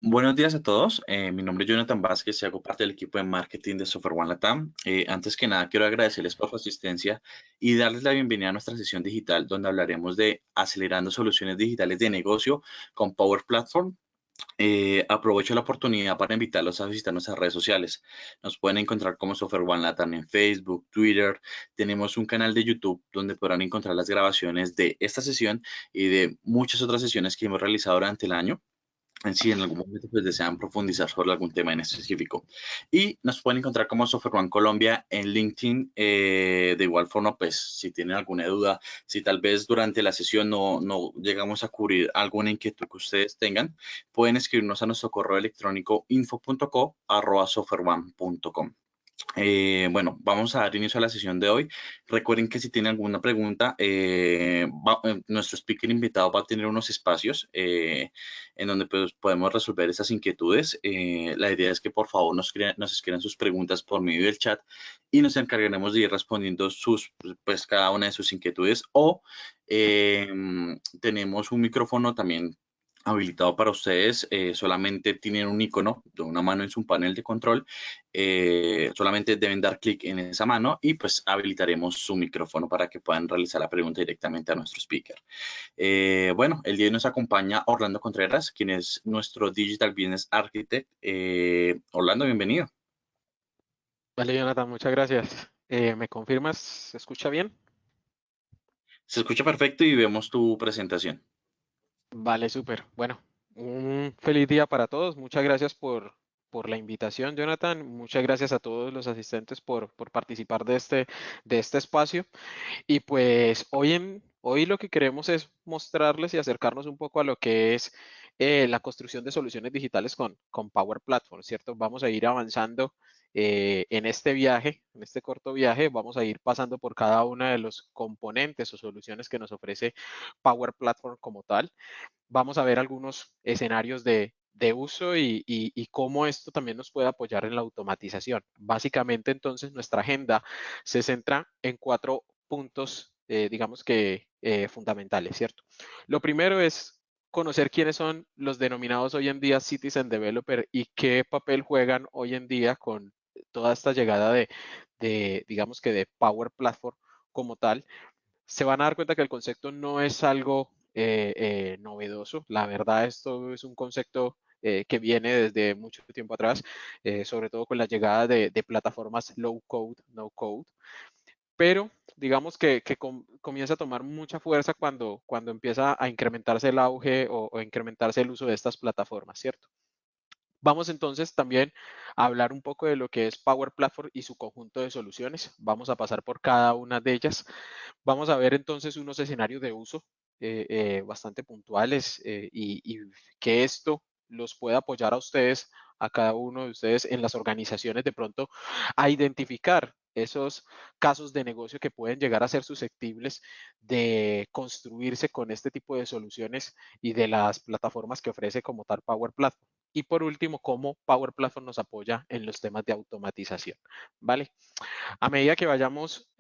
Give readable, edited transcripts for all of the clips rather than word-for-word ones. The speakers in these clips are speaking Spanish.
Buenos días a todos. Mi nombre es Jonathan Vázquez y hago parte del equipo de marketing de Software One Latam. Antes que nada, quiero agradecerles por su asistencia y darles la bienvenida a nuestra sesión digital, donde hablaremos de acelerando soluciones digitales de negocio con Power Platform. Aprovecho la oportunidad para invitarlos a visitar nuestras redes sociales. Nos pueden encontrar como Software One Latam en Facebook, Twitter. Tenemos un canal de YouTube donde podrán encontrar las grabaciones de esta sesión y de muchas otras sesiones que hemos realizado durante el año si en algún momento pues, desean profundizar sobre algún tema en específico. Y nos pueden encontrar como Software One Colombia en LinkedIn. De igual forma, pues si tienen alguna duda, si tal vez durante la sesión no llegamos a cubrir alguna inquietud que ustedes tengan, pueden escribirnos a nuestro correo electrónico info.co@softwareone.com. Bueno, vamos a dar inicio a la sesión de hoy. Recuerden que si tienen alguna pregunta, nuestro speaker invitado va a tener unos espacios en donde pues, podemos resolver esas inquietudes. La idea es que por favor nos escriban sus preguntas por medio del chat y nos encargaremos de ir respondiendo pues, cada una de sus inquietudes. O eh, tenemos un micrófono también habilitado para ustedes. Solamente tienen un icono de una mano en su panel de control. Solamente deben dar clic en esa mano y pues habilitaremos su micrófono para que puedan realizar la pregunta directamente a nuestro speaker. Bueno, el día de hoy nos acompaña Orlando Contreras, quien es nuestro Digital Business Architect. Orlando, bienvenido. Vale, Jonathan, muchas gracias. ¿Me confirmas? ¿Se escucha bien? Se escucha perfecto y vemos tu presentación. Vale, súper. Bueno, un feliz día para todos. Muchas gracias por la invitación, Jonathan. Muchas gracias a todos los asistentes por participar de este espacio. Y pues hoy lo que queremos es mostrarles y acercarnos un poco a lo que es la construcción de soluciones digitales con Power Platform, ¿cierto? Vamos a ir avanzando en este viaje, en este corto viaje, vamos a ir pasando por cada uno de los componentes o soluciones que nos ofrece Power Platform como tal. Vamos a ver algunos escenarios de uso y cómo esto también nos puede apoyar en la automatización. Básicamente, entonces, nuestra agenda se centra en cuatro puntos, digamos que fundamentales, ¿cierto? Lo primero es conocer quiénes son los denominados hoy en día Citizen Developer y qué papel juegan hoy en día con toda esta llegada digamos que de Power Platform como tal. Se van a dar cuenta que el concepto no es algo novedoso. La verdad, esto es un concepto que viene desde mucho tiempo atrás, sobre todo con la llegada de plataformas low code, no code. Pero digamos que comienza a tomar mucha fuerza cuando empieza a incrementarse el auge o incrementarse el uso de estas plataformas, ¿cierto? Vamos entonces también a hablar un poco de lo que es Power Platform y su conjunto de soluciones. Vamos a pasar por cada una de ellas. Vamos a ver entonces unos escenarios de uso bastante puntuales y que esto los pueda apoyar a ustedes, a cada uno de ustedes en las organizaciones de pronto a identificar esos casos de negocio que pueden llegar a ser susceptibles de construirse con este tipo de soluciones y de las plataformas que ofrece como tal Power Platform. Y por último, cómo Power Platform nos apoya en los temas de automatización, ¿vale? A medida que vayamos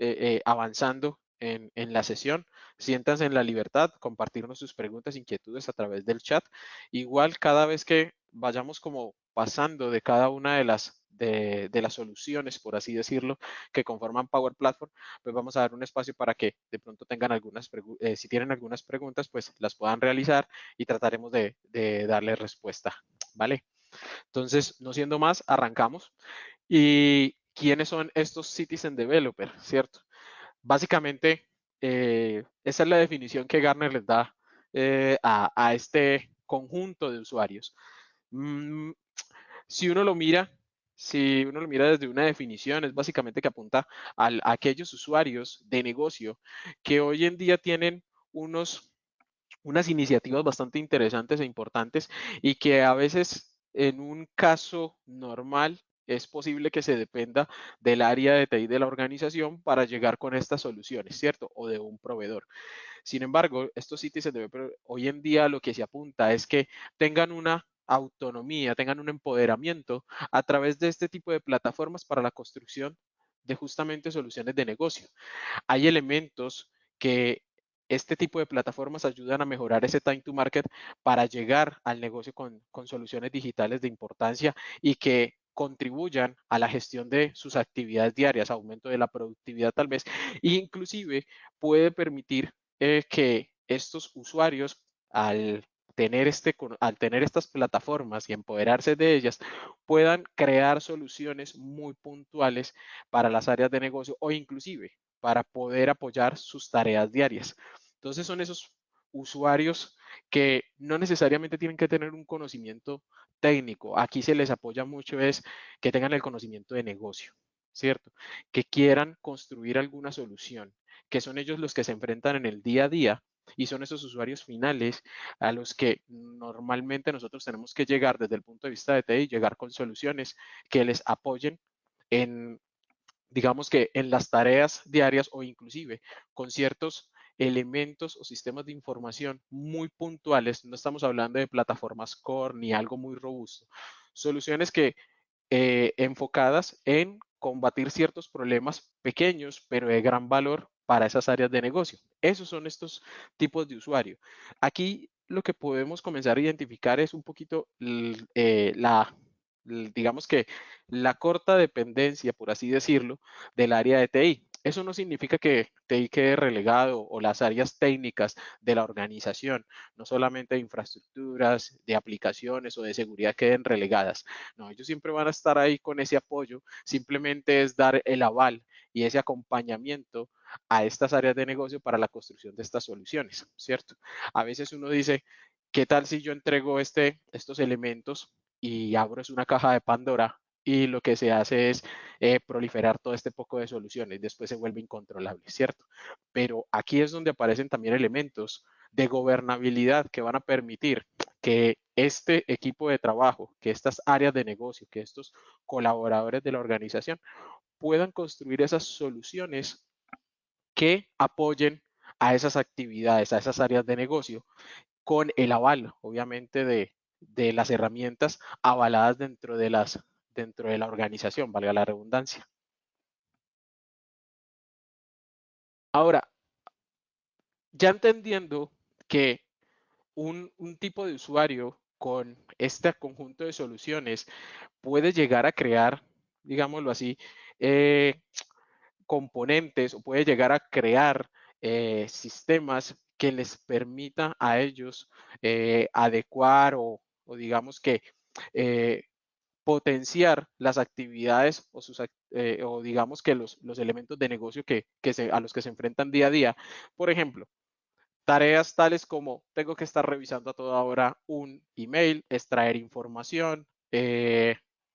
avanzando en la sesión, siéntanse en la libertad, compartirnos sus preguntas, inquietudes a través del chat. Igual cada vez que vayamos como pasando de cada una de las soluciones, por así decirlo, que conforman Power Platform, pues vamos a dar un espacio para que de pronto tengan si tienen algunas preguntas, pues las puedan realizar y trataremos de darle respuesta, ¿vale? Entonces, no siendo más, arrancamos. ¿Y quiénes son estos Citizen Developers, cierto? Básicamente, esa es la definición que Gartner les da a este conjunto de usuarios. Mm, si uno lo mira, si uno lo mira desde una definición, es básicamente que apunta a aquellos usuarios de negocio que hoy en día tienen unas iniciativas bastante interesantes e importantes y que a veces en un caso normal es posible que se dependa del área de TI de la organización para llegar con estas soluciones, ¿cierto? O de un proveedor. Sin embargo, estos sitios hoy en día lo que se apunta es que tengan una autonomía, tengan un empoderamiento a través de este tipo de plataformas para la construcción de justamente soluciones de negocio. Hay elementos que este tipo de plataformas ayudan a mejorar ese time to market para llegar al negocio con soluciones digitales de importancia y que contribuyan a la gestión de sus actividades diarias, aumento de la productividad tal vez, e inclusive puede permitir que estos usuarios al tener estas plataformas y empoderarse de ellas, puedan crear soluciones muy puntuales para las áreas de negocio o inclusive para poder apoyar sus tareas diarias. Entonces son esos usuarios que no necesariamente tienen que tener un conocimiento técnico. Aquí se les apoya mucho es que tengan el conocimiento de negocio, ¿cierto? Que quieran construir alguna solución, que son ellos los que se enfrentan en el día a día y son esos usuarios finales a los que normalmente nosotros tenemos que llegar desde el punto de vista de TI, llegar con soluciones que les apoyen en, digamos que en las tareas diarias o inclusive con ciertos elementos o sistemas de información muy puntuales. No estamos hablando de plataformas core ni algo muy robusto. Soluciones que enfocadas en combatir ciertos problemas pequeños, pero de gran valor para esas áreas de negocio. Esos son estos tipos de usuario. Aquí lo que podemos comenzar a identificar es un poquito digamos que la corta dependencia, por así decirlo, del área de TI. Eso no significa que TI quede relegado o las áreas técnicas de la organización, no solamente de infraestructuras, de aplicaciones o de seguridad queden relegadas. No, ellos siempre van a estar ahí con ese apoyo, simplemente es dar el aval y ese acompañamiento a estas áreas de negocio para la construcción de estas soluciones, ¿cierto? A veces uno dice, ¿qué tal si yo entrego estos elementos y abro es una caja de Pandora y lo que se hace es proliferar todo este poco de soluciones, después se vuelve incontrolable, ¿cierto? Pero aquí es donde aparecen también elementos de gobernabilidad que van a permitir que este equipo de trabajo, que estas áreas de negocio, que estos colaboradores de la organización puedan construir esas soluciones que apoyen a esas actividades, a esas áreas de negocio, con el aval, obviamente, de las herramientas avaladas dentro de la organización, valga la redundancia. Ahora, ya entendiendo que un tipo de usuario con este conjunto de soluciones puede llegar a crear, digámoslo así, eh, componentes o puede llegar a crear sistemas que les permita a ellos adecuar o digamos que eh, potenciar las actividades o digamos que los elementos de negocio a los que se enfrentan día a día. Por ejemplo, tareas tales como tengo que estar revisando a toda hora un email, extraer información,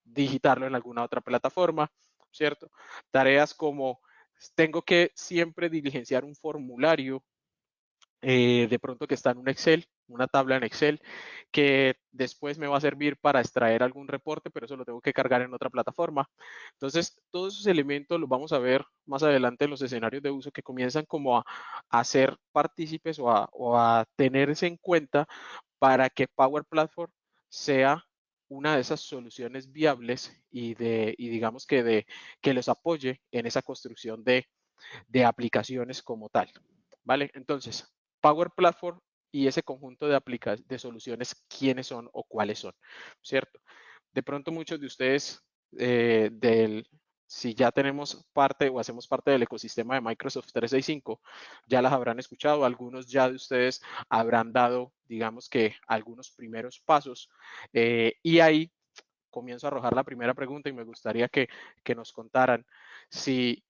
digitarlo en alguna otra plataforma, ¿cierto? Tareas como tengo que siempre diligenciar un formulario de pronto que está en un Excel, una tabla en Excel, que después me va a servir para extraer algún reporte, pero eso lo tengo que cargar en otra plataforma. Entonces, todos esos elementos los vamos a ver más adelante en los escenarios de uso que comienzan como a ser partícipes o a tenerse en cuenta para que Power Platform sea una de esas soluciones viables y digamos que los apoye en esa construcción de aplicaciones como tal. ¿Vale? Entonces, Power Platform y ese conjunto de soluciones, ¿quiénes son o cuáles son? ¿Cierto? De pronto muchos de ustedes, si ya tenemos parte o hacemos parte del ecosistema de Microsoft 365, ya las habrán escuchado, algunos ya de ustedes habrán dado, digamos que, algunos primeros pasos. Y ahí comienzo a arrojar la primera pregunta y me gustaría que nos contaran si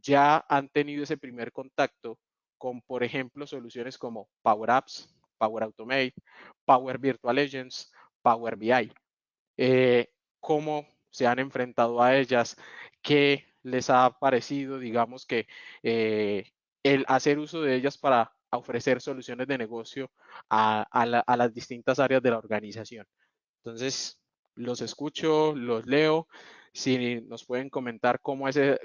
ya han tenido ese primer contacto con, por ejemplo, soluciones como Power Apps, Power Automate, Power Virtual Agents, Power BI. ¿Cómo se han enfrentado a ellas? ¿Qué les ha parecido, digamos que, el hacer uso de ellas para ofrecer soluciones de negocio a las distintas áreas de la organización? Entonces, los escucho, los leo. Si nos pueden comentar cómo ha sido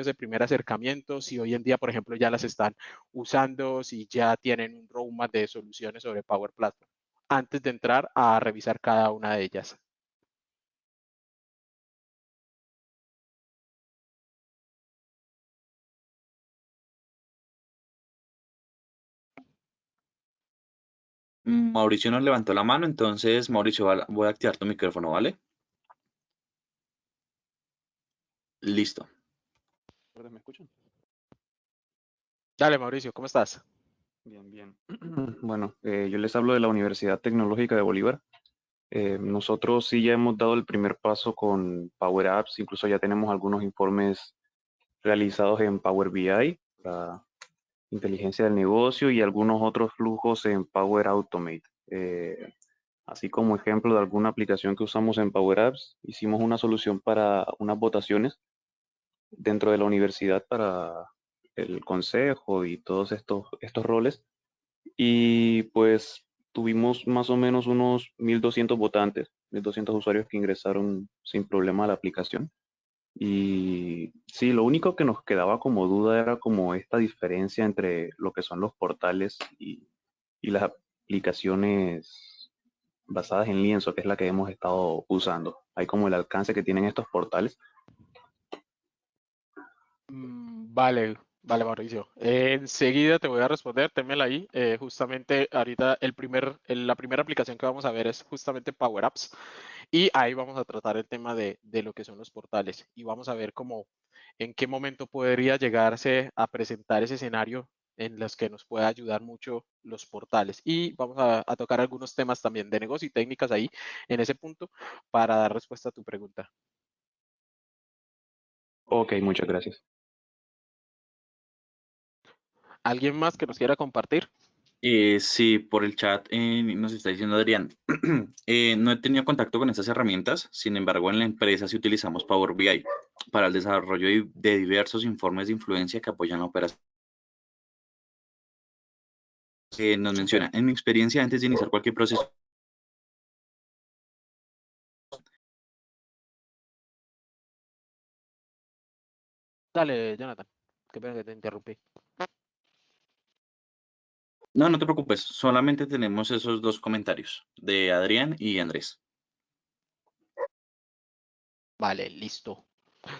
ese primer acercamiento, si hoy en día, por ejemplo, ya las están usando, si ya tienen un roadmap de soluciones sobre Power Platform, antes de entrar a revisar cada una de ellas. Mauricio nos levantó la mano, entonces Mauricio, voy a activar tu micrófono, ¿vale? Listo. ¿Me escuchan? Dale, Mauricio, ¿cómo estás? Bien, bien. Bueno, yo les hablo de la Universidad Tecnológica de Bolívar. Nosotros sí ya hemos dado el primer paso con Power Apps, incluso ya tenemos algunos informes realizados en Power BI, la inteligencia del negocio, y algunos otros flujos en Power Automate. Así como ejemplo de alguna aplicación que usamos en Power Apps, hicimos una solución para unas votaciones dentro de la universidad para el consejo y todos estos roles. Y pues tuvimos más o menos unos 1.200 votantes, 1.200 usuarios que ingresaron sin problema a la aplicación. Y sí, lo único que nos quedaba como duda era como esta diferencia entre lo que son los portales y las aplicaciones basadas en lienzo, que es la que hemos estado usando. Hay como el alcance que tienen estos portales. Vale, vale, Mauricio. Enseguida te voy a responder, témela ahí. Justamente ahorita la primera aplicación que vamos a ver es justamente Power Apps y ahí vamos a tratar el tema de lo que son los portales y vamos a ver cómo, en qué momento podría llegarse a presentar ese escenario en los que nos pueda ayudar mucho los portales. Y vamos a tocar algunos temas también de negocio y técnicas ahí en ese punto para dar respuesta a tu pregunta. Ok, muchas gracias. ¿Alguien más que nos quiera compartir? Sí, por el chat nos está diciendo Adrián, no he tenido contacto con estas herramientas, sin embargo en la empresa sí utilizamos Power BI para el desarrollo de diversos informes de influencia que apoyan la operación. Nos Súper. menciona, en mi experiencia antes de iniciar cualquier proceso. Dale, Jonathan. Qué pena que te interrumpí. No, no te preocupes, solamente tenemos esos dos comentarios de Adrián y Andrés. Vale, listo.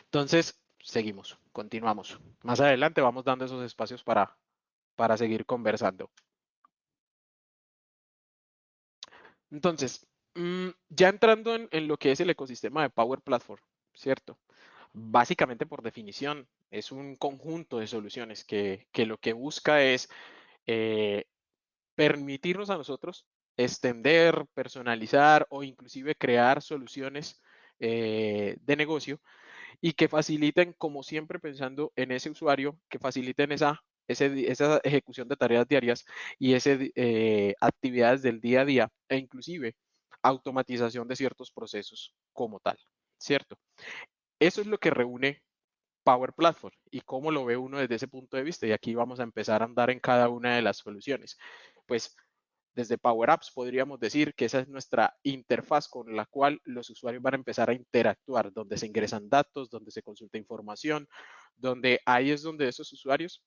Entonces, seguimos, continuamos. Más adelante vamos dando esos espacios para seguir conversando. Entonces, ya entrando en lo que es el ecosistema de Power Platform, ¿cierto? Básicamente, por definición, es un conjunto de soluciones que lo que busca es eh, permitirnos a nosotros extender, personalizar o inclusive crear soluciones de negocio y que faciliten, como siempre pensando en ese usuario, que faciliten esa ejecución de tareas diarias y actividades del día a día e inclusive automatización de ciertos procesos como tal, ¿cierto? Eso es lo que reúne Power Platform y cómo lo ve uno desde ese punto de vista. Y aquí vamos a empezar a andar en cada una de las soluciones. Pues desde Power Apps podríamos decir que esa es nuestra interfaz con la cual los usuarios van a empezar a interactuar, donde se ingresan datos, donde se consulta información, donde ahí es donde esos usuarios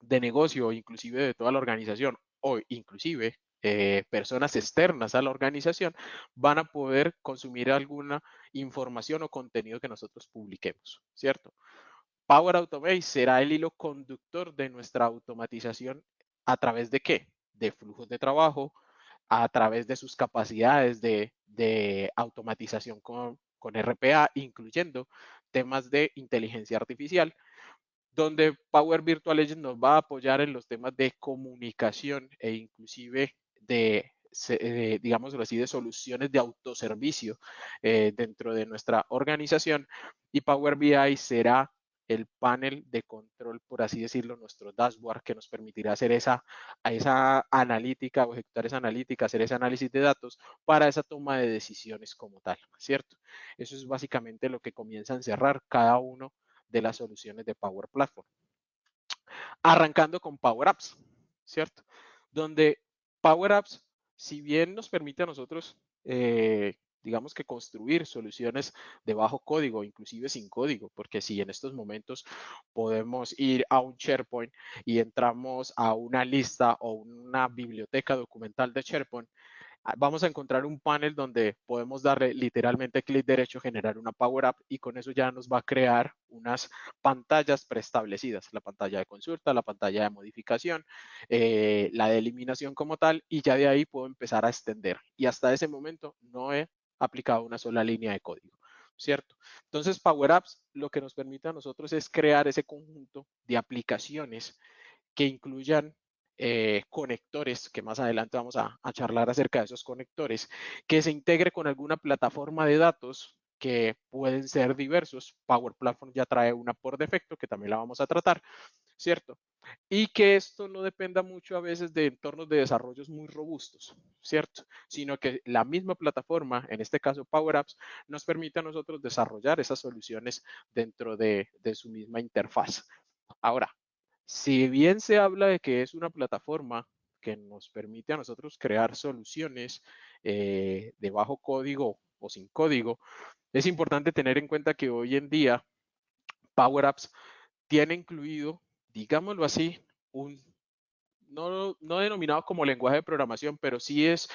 de negocio, inclusive de toda la organización o inclusive personas externas a la organización, van a poder consumir alguna información o contenido que nosotros publiquemos, ¿cierto? Power Automate será el hilo conductor de nuestra automatización a través de qué? De flujos de trabajo, a través de sus capacidades de automatización con RPA, incluyendo temas de inteligencia artificial, donde Power Virtual Agent nos va a apoyar en los temas de comunicación e inclusive digámoslo así, de soluciones de autoservicio dentro de nuestra organización. Y Power BI será el panel de control, por así decirlo, nuestro dashboard que nos permitirá hacer esa analítica o ejecutar esa analítica, hacer ese análisis de datos para esa toma de decisiones como tal, ¿cierto? Eso es básicamente lo que comienza a encerrar cada uno de las soluciones de Power Platform. Arrancando con Power Apps, ¿cierto? Donde Power Apps, si bien nos permite a nosotros, digamos que construir soluciones de bajo código, inclusive sin código, porque si en estos momentos podemos ir a un SharePoint y entramos a una lista o una biblioteca documental de SharePoint, vamos a encontrar un panel donde podemos darle literalmente clic derecho, generar una Power App y con eso ya nos va a crear unas pantallas preestablecidas, la pantalla de consulta, la pantalla de modificación, la de eliminación como tal, y ya de ahí puedo empezar a extender. Y hasta ese momento no he aplicado una sola línea de código, ¿cierto? Entonces, Power Apps lo que nos permite a nosotros es crear ese conjunto de aplicaciones que incluyan conectores, que más adelante vamos a charlar acerca de esos conectores, que se integre con alguna plataforma de datos que pueden ser diversos. Power Platform ya trae una por defecto, que también la vamos a tratar, ¿cierto? Y que esto no dependa mucho a veces de entornos de desarrollos muy robustos, ¿cierto? Sino que la misma plataforma, en este caso Power Apps, nos permite a nosotros desarrollar esas soluciones dentro de su misma interfaz. Ahora, si bien se habla de que es una plataforma que nos permite a nosotros crear soluciones de bajo código o sin código, es importante tener en cuenta que hoy en día Power Apps tiene incluido, digámoslo así, un no denominado como lenguaje de programación, pero sí es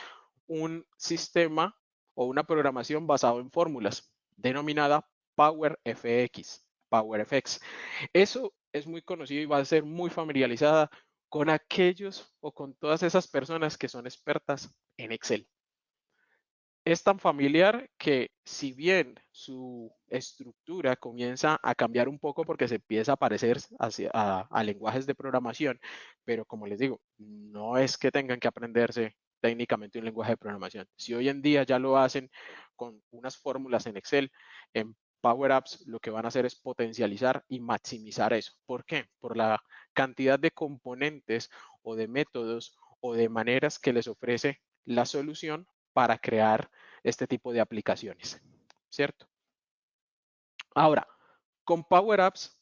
un sistema o una programación basado en fórmulas, denominada PowerFX, PowerFX. Eso es muy conocido y va a ser muy familiarizada con aquellos o con todas esas personas que son expertas en Excel. Es tan familiar que si bien su estructura comienza a cambiar un poco porque se empieza a parecer a lenguajes de programación, pero como les digo, no es que tengan que aprenderse técnicamente un lenguaje de programación. Si hoy en día ya lo hacen con unas fórmulas en Excel, en Power Apps lo que van a hacer es potencializar y maximizar eso. ¿Por qué? Por la cantidad de componentes o de métodos o de maneras que les ofrece la solución para crear este tipo de aplicaciones, ¿cierto? Ahora, con Power Apps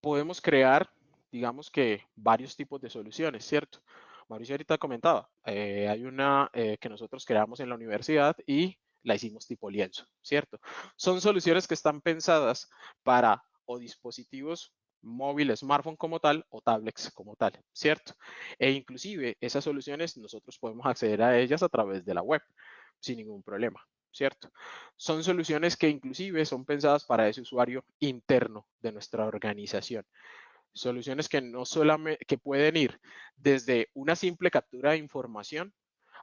podemos crear, digamos que varios tipos de soluciones, ¿cierto? Mauricio ahorita comentaba, hay una que nosotros creamos en la universidad y la hicimos tipo lienzo, ¿cierto? Son soluciones que están pensadas para o dispositivos móviles, smartphone como tal o tablets como tal, ¿cierto? E inclusive esas soluciones nosotros podemos acceder a ellas a través de la web sin ningún problema, ¿cierto? Son soluciones que inclusive son pensadas para ese usuario interno de nuestra organización. Soluciones que no solamente que pueden ir desde una simple captura de información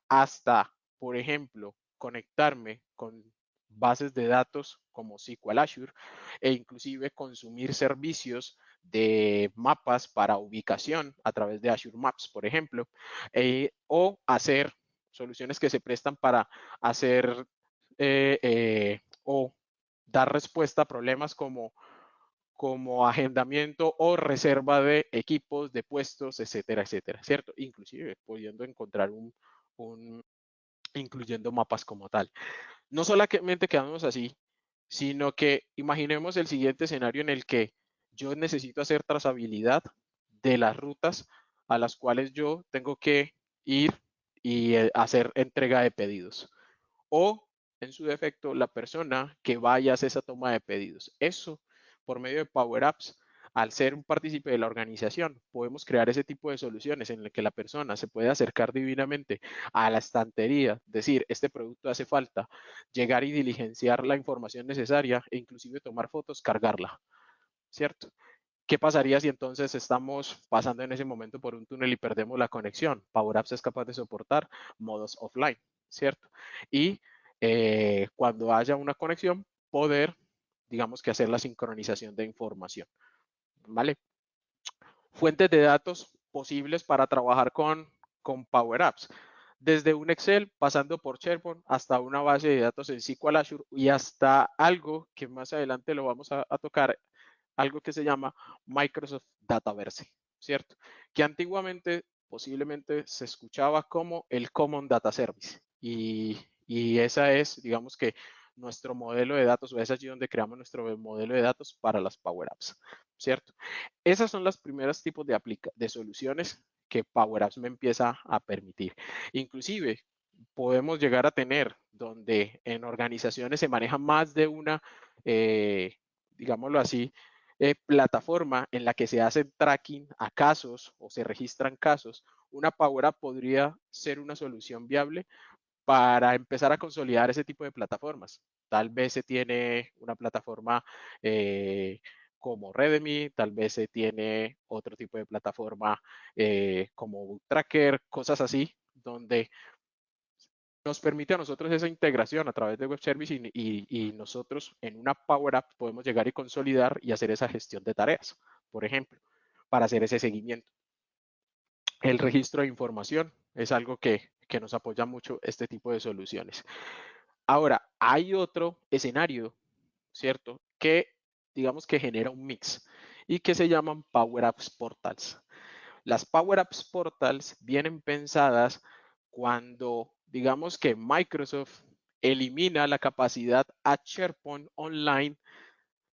hasta, por ejemplo, conectarme con bases de datos como SQL Azure e inclusive consumir servicios de mapas para ubicación a través de Azure Maps, por ejemplo, o hacer soluciones que se prestan para hacer o dar respuesta a problemas como agendamiento o reserva de equipos, de puestos, etcétera, etcétera, ¿cierto? Inclusive pudiendo encontrar incluyendo mapas como tal. No solamente quedamos así, sino que imaginemos el siguiente escenario en el que yo necesito hacer trazabilidad de las rutas a las cuales yo tengo que ir y hacer entrega de pedidos. O, en su defecto, la persona que vaya a hacer esa toma de pedidos. Eso, por medio de Power Apps, al ser un partícipe de la organización, podemos crear ese tipo de soluciones en las que la persona se puede acercar divinamente a la estantería, decir, este producto hace falta, llegar y diligenciar la información necesaria e inclusive tomar fotos, cargarla, ¿cierto? ¿Qué pasaría si entonces estamos pasando en ese momento por un túnel y perdemos la conexión? Power Apps es capaz de soportar modos offline, ¿cierto? Y cuando haya una conexión, poder, digamos que hacer la sincronización de información, ¿vale? Fuentes de datos posibles para trabajar con Power Apps. Desde un Excel, pasando por SharePoint, hasta una base de datos en SQL Azure y hasta algo que más adelante lo vamos a tocar, algo que se llama Microsoft Dataverse, ¿cierto? Que antiguamente posiblemente se escuchaba como el Common Data Service. Y esa es, digamos que, nuestro modelo de datos, o es allí donde creamos nuestro modelo de datos para las Power Apps, ¿cierto? Esas son las primeras tipos de soluciones que Power Apps me empieza a permitir. Inclusive, podemos llegar a tener donde en organizaciones se maneja más de una, digámoslo así, plataforma en la que se hace tracking a casos o se registran casos. Una Power App podría ser una solución viable para empezar a consolidar ese tipo de plataformas. Tal vez se tiene una plataforma como Redmi, tal vez se tiene otro tipo de plataforma como Tracker, cosas así, donde nos permite a nosotros esa integración a través de web service y nosotros en una Power App podemos llegar y consolidar y hacer esa gestión de tareas, por ejemplo, para hacer ese seguimiento. El registro de información es algo que nos apoya mucho este tipo de soluciones. Ahora, hay otro escenario, ¿cierto? Que digamos que genera un mix y que se llaman Power Apps Portals. Las Power Apps Portals vienen pensadas cuando, digamos que Microsoft elimina la capacidad a SharePoint Online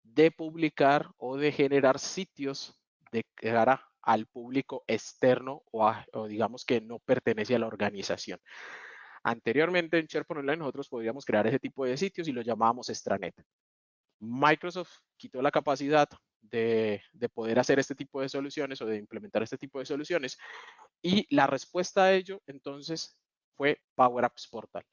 de publicar o de generar sitios de cara al público externo o digamos que no pertenece a la organización. Anteriormente en SharePoint Online nosotros podíamos crear ese tipo de sitios y lo llamábamos extranet. Microsoft quitó la capacidad de poder hacer este tipo de soluciones o de implementar este tipo de soluciones y la respuesta a ello entonces fue Power Apps Portal.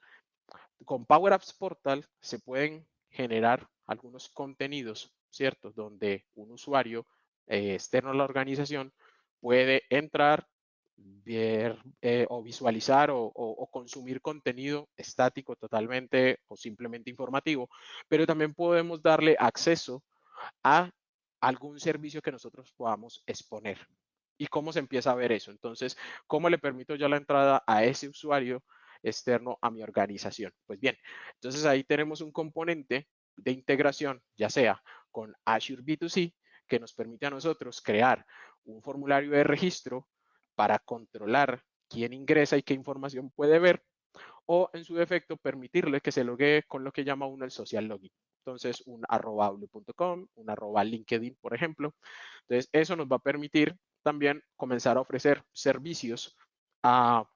Con Power Apps Portal se pueden generar algunos contenidos, ¿cierto? Donde un usuario externo a la organización puede entrar, ver o visualizar o consumir contenido estático totalmente o simplemente informativo, pero también podemos darle acceso a algún servicio que nosotros podamos exponer. ¿Y cómo se empieza a ver eso? Entonces, ¿cómo le permito yo la entrada a ese usuario externo a mi organización? Pues bien, entonces ahí tenemos un componente de integración, ya sea con Azure B2C, que nos permite a nosotros crear un formulario de registro para controlar quién ingresa y qué información puede ver, o en su defecto permitirle que se logue con lo que llama uno el social login. Entonces, un @outlook.com, un @LinkedIn, por ejemplo. Entonces, eso nos va a permitir también comenzar a ofrecer servicios a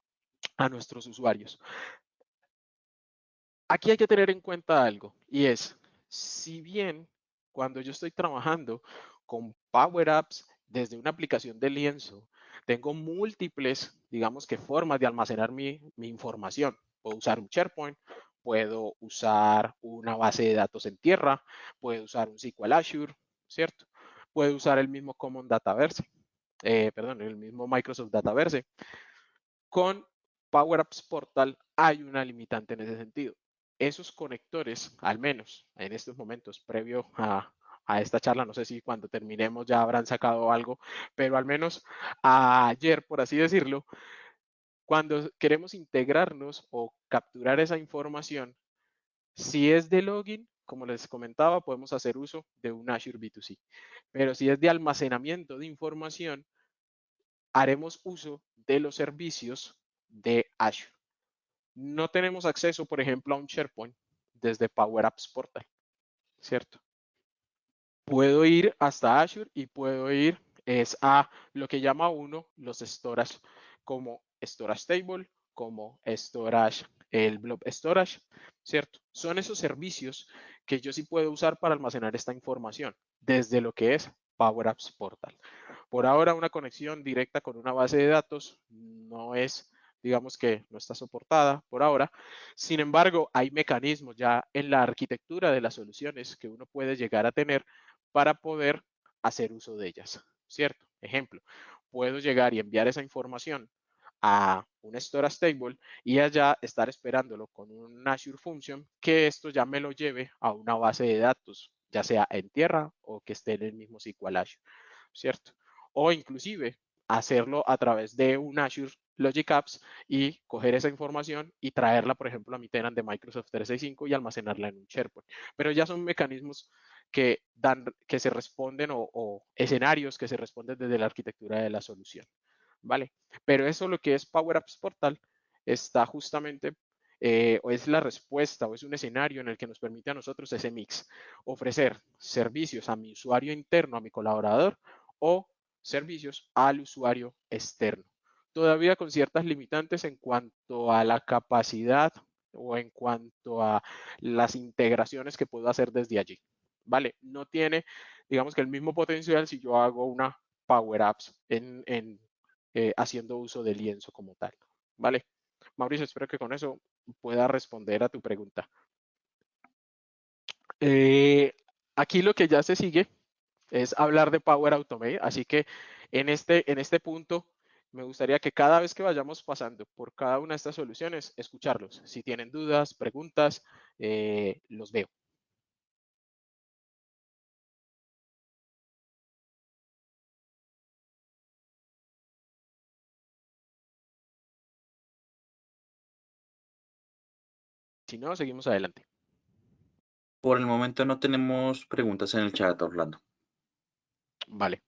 nuestros usuarios. Aquí hay que tener en cuenta algo y es, si bien cuando yo estoy trabajando con Power Apps desde una aplicación de lienzo, tengo múltiples, digamos que formas de almacenar mi información. Puedo usar un SharePoint, puedo usar una base de datos en tierra, puedo usar un SQL Azure, ¿cierto? Puedo usar el mismo Common Dataverse, el mismo Microsoft Dataverse. Con Power Apps Portal hay una limitante en ese sentido. Esos conectores, al menos en estos momentos, previo a esta charla, no sé si cuando terminemos ya habrán sacado algo, pero al menos ayer, por así decirlo, cuando queremos integrarnos o capturar esa información, si es de login, como les comentaba, podemos hacer uso de un Azure B2C. Pero si es de almacenamiento de información, haremos uso de los servicios de Azure. No tenemos acceso, por ejemplo, a un SharePoint desde Power Apps Portal, ¿cierto? Puedo ir hasta Azure y puedo ir a lo que llama uno los storage, como Storage Table, como Storage, el Blob Storage, ¿cierto? Son esos servicios que yo sí puedo usar para almacenar esta información desde lo que es Power Apps Portal. Por ahora, una conexión directa con una base de datos no es, digamos que no está soportada por ahora. Sin embargo, hay mecanismos ya en la arquitectura de las soluciones que uno puede llegar a tener para poder hacer uso de ellas, ¿cierto? Ejemplo, puedo llegar y enviar esa información a un storage table y allá estar esperándolo con un Azure Function que esto ya me lo lleve a una base de datos, ya sea en tierra o que esté en el mismo SQL Azure, ¿cierto? O inclusive hacerlo a través de un Azure Logic Apps y coger esa información y traerla, por ejemplo, a mi tenant de Microsoft 365 y almacenarla en un SharePoint. Pero ya son mecanismos que se responden o escenarios que se responden desde la arquitectura de la solución, ¿vale? Pero eso lo que es Power Apps Portal está justamente o es la respuesta o es un escenario en el que nos permite a nosotros ese mix, ofrecer servicios a mi usuario interno, a mi colaborador o servicios al usuario externo. Todavía con ciertas limitantes en cuanto a la capacidad o en cuanto a las integraciones que puedo hacer desde allí. ¿Vale? No tiene, digamos que el mismo potencial si yo hago una Power Apps haciendo uso de lienzo como tal. ¿Vale? Mauricio, espero que con eso pueda responder a tu pregunta. Aquí lo que ya se sigue es hablar de Power Automate, así que en este punto me gustaría que cada vez que vayamos pasando por cada una de estas soluciones, escucharlos. Si tienen dudas, preguntas, los veo. Si no, seguimos adelante. Por el momento no tenemos preguntas en el chat, Orlando. Vale.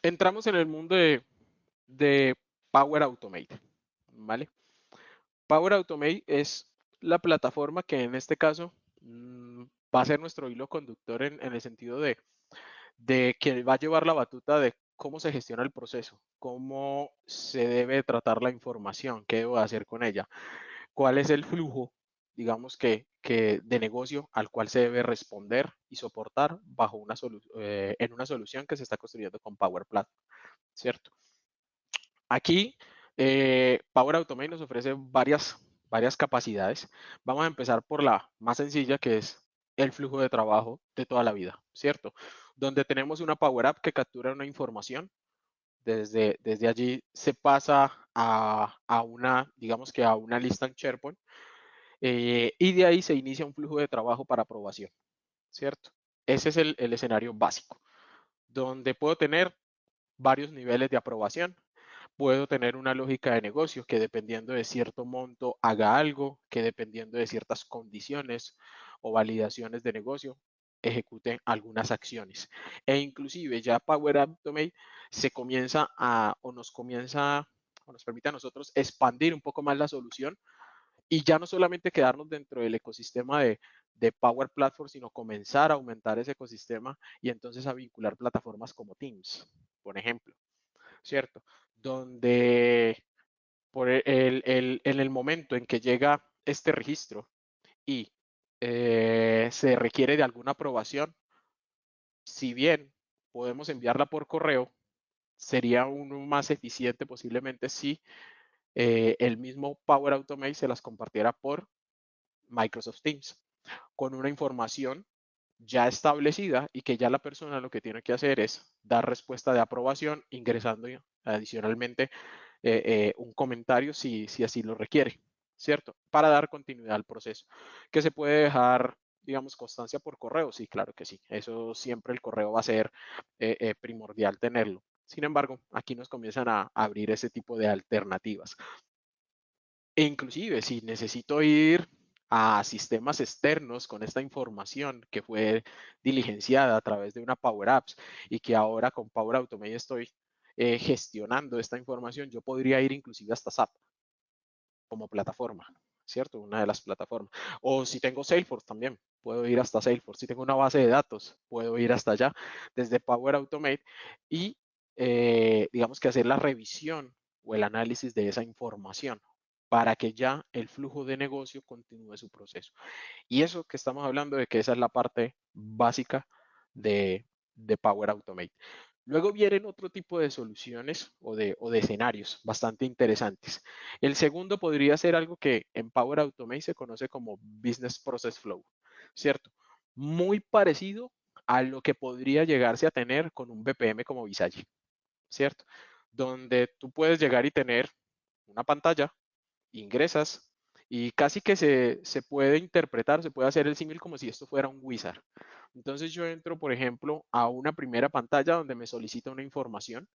Entramos en el mundo de Power Automate, ¿vale? Power Automate es la plataforma que en este caso va a ser nuestro hilo conductor en el sentido de que va a llevar la batuta de cómo se gestiona el proceso, cómo se debe tratar la información, qué debo hacer con ella, cuál es el flujo, digamos que de negocio al cual se debe responder y soportar bajo en una solución que se está construyendo con Power Platform, ¿cierto? Aquí Power Automate nos ofrece varias capacidades. Vamos a empezar por la más sencilla, que es el flujo de trabajo de toda la vida, ¿cierto? Donde tenemos una Power App que captura una información. Desde allí se pasa a una, digamos que a una lista en SharePoint, y de ahí se inicia un flujo de trabajo para aprobación, ¿cierto? Ese es el escenario básico, donde puedo tener varios niveles de aprobación. Puedo tener una lógica de negocio que dependiendo de cierto monto haga algo, que dependiendo de ciertas condiciones o validaciones de negocio ejecute algunas acciones. E inclusive ya Power Automate se comienza o nos permite a nosotros expandir un poco más la solución y ya no solamente quedarnos dentro del ecosistema de Power Platform, sino comenzar a aumentar ese ecosistema y entonces a vincular plataformas como Teams, por ejemplo, ¿cierto? Donde en el momento en que llega este registro y se requiere de alguna aprobación, si bien podemos enviarla por correo, sería uno más eficiente posiblemente si el mismo Power Automate se las compartiera por Microsoft Teams con una información ya establecida y que ya la persona lo que tiene que hacer es dar respuesta de aprobación ingresando adicionalmente un comentario si así lo requiere, ¿cierto? Para dar continuidad al proceso. Que se puede dejar, digamos, constancia por correo, sí, claro que sí. Eso siempre el correo va a ser primordial tenerlo. Sin embargo, aquí nos comienzan a abrir ese tipo de alternativas. E inclusive, si necesito ir a sistemas externos con esta información que fue diligenciada a través de una Power Apps y que ahora con Power Automate estoy gestionando esta información, yo podría ir inclusive hasta SAP como plataforma, ¿cierto? Una de las plataformas. O si tengo Salesforce también, puedo ir hasta Salesforce. Si tengo una base de datos, puedo ir hasta allá desde Power Automate y digamos que hacer la revisión o el análisis de esa información para que ya el flujo de negocio continúe su proceso. Y eso que estamos hablando de que esa es la parte básica de Power Automate. Luego vienen otro tipo de soluciones o de escenarios bastante interesantes. El segundo podría ser algo que en Power Automate se conoce como Business Process Flow, ¿cierto? Muy parecido a lo que podría llegarse a tener con un BPM como Visage, ¿cierto? Donde tú puedes llegar y tener una pantalla, ingresas y casi que se puede interpretar, se puede hacer el símil como si esto fuera un wizard. Entonces yo entro, por ejemplo, a una primera pantalla donde me solicita una información,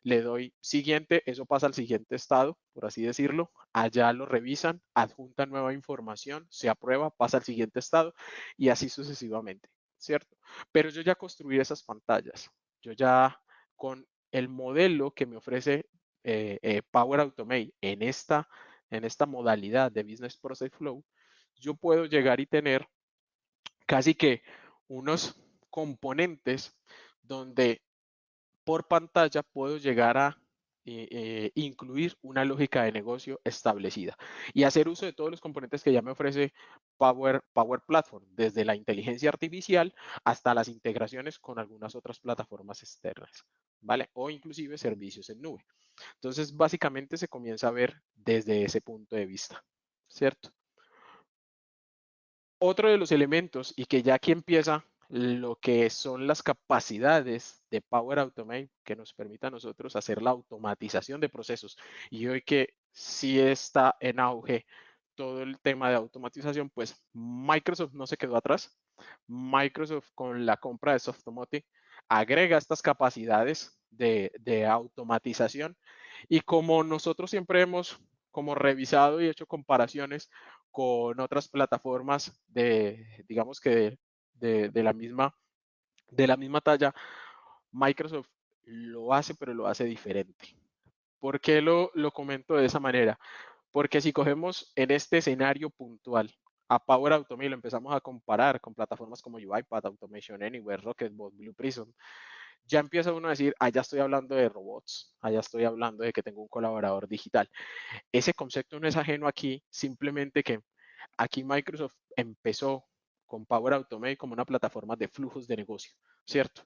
le doy siguiente, eso pasa al siguiente estado, por así decirlo, allá lo revisan, adjuntan nueva información, se aprueba, pasa al siguiente estado y así sucesivamente, ¿cierto? Pero yo ya construí esas pantallas, yo ya con el modelo que me ofrece Power Automate en esta modalidad de Business Process Flow, yo puedo llegar y tener casi que unos componentes donde por pantalla puedo llegar a incluir una lógica de negocio establecida y hacer uso de todos los componentes que ya me ofrece Power Platform, desde la inteligencia artificial hasta las integraciones con algunas otras plataformas externas, ¿vale? O inclusive servicios en nube. Entonces, básicamente se comienza a ver desde ese punto de vista, ¿cierto? Otro de los elementos, y que ya aquí empieza lo que son las capacidades de Power Automate que nos permite a nosotros hacer la automatización de procesos. Y hoy que sí está en auge todo el tema de automatización, pues Microsoft no se quedó atrás. Microsoft con la compra de Softomotive agrega estas capacidades de automatización y como nosotros siempre hemos como revisado y hecho comparaciones con otras plataformas digamos que de la misma talla, Microsoft lo hace, pero lo hace diferente. ¿Por qué lo comento de esa manera? Porque si cogemos en este escenario puntual a Power Automate y lo empezamos a comparar con plataformas como UiPath, Automation Anywhere, Rocketbot, Blue Prism, ya empieza uno a decir, allá estoy hablando de robots, allá estoy hablando de que tengo un colaborador digital. Ese concepto no es ajeno aquí, simplemente que aquí Microsoft empezó con Power Automate como una plataforma de flujos de negocio, ¿cierto?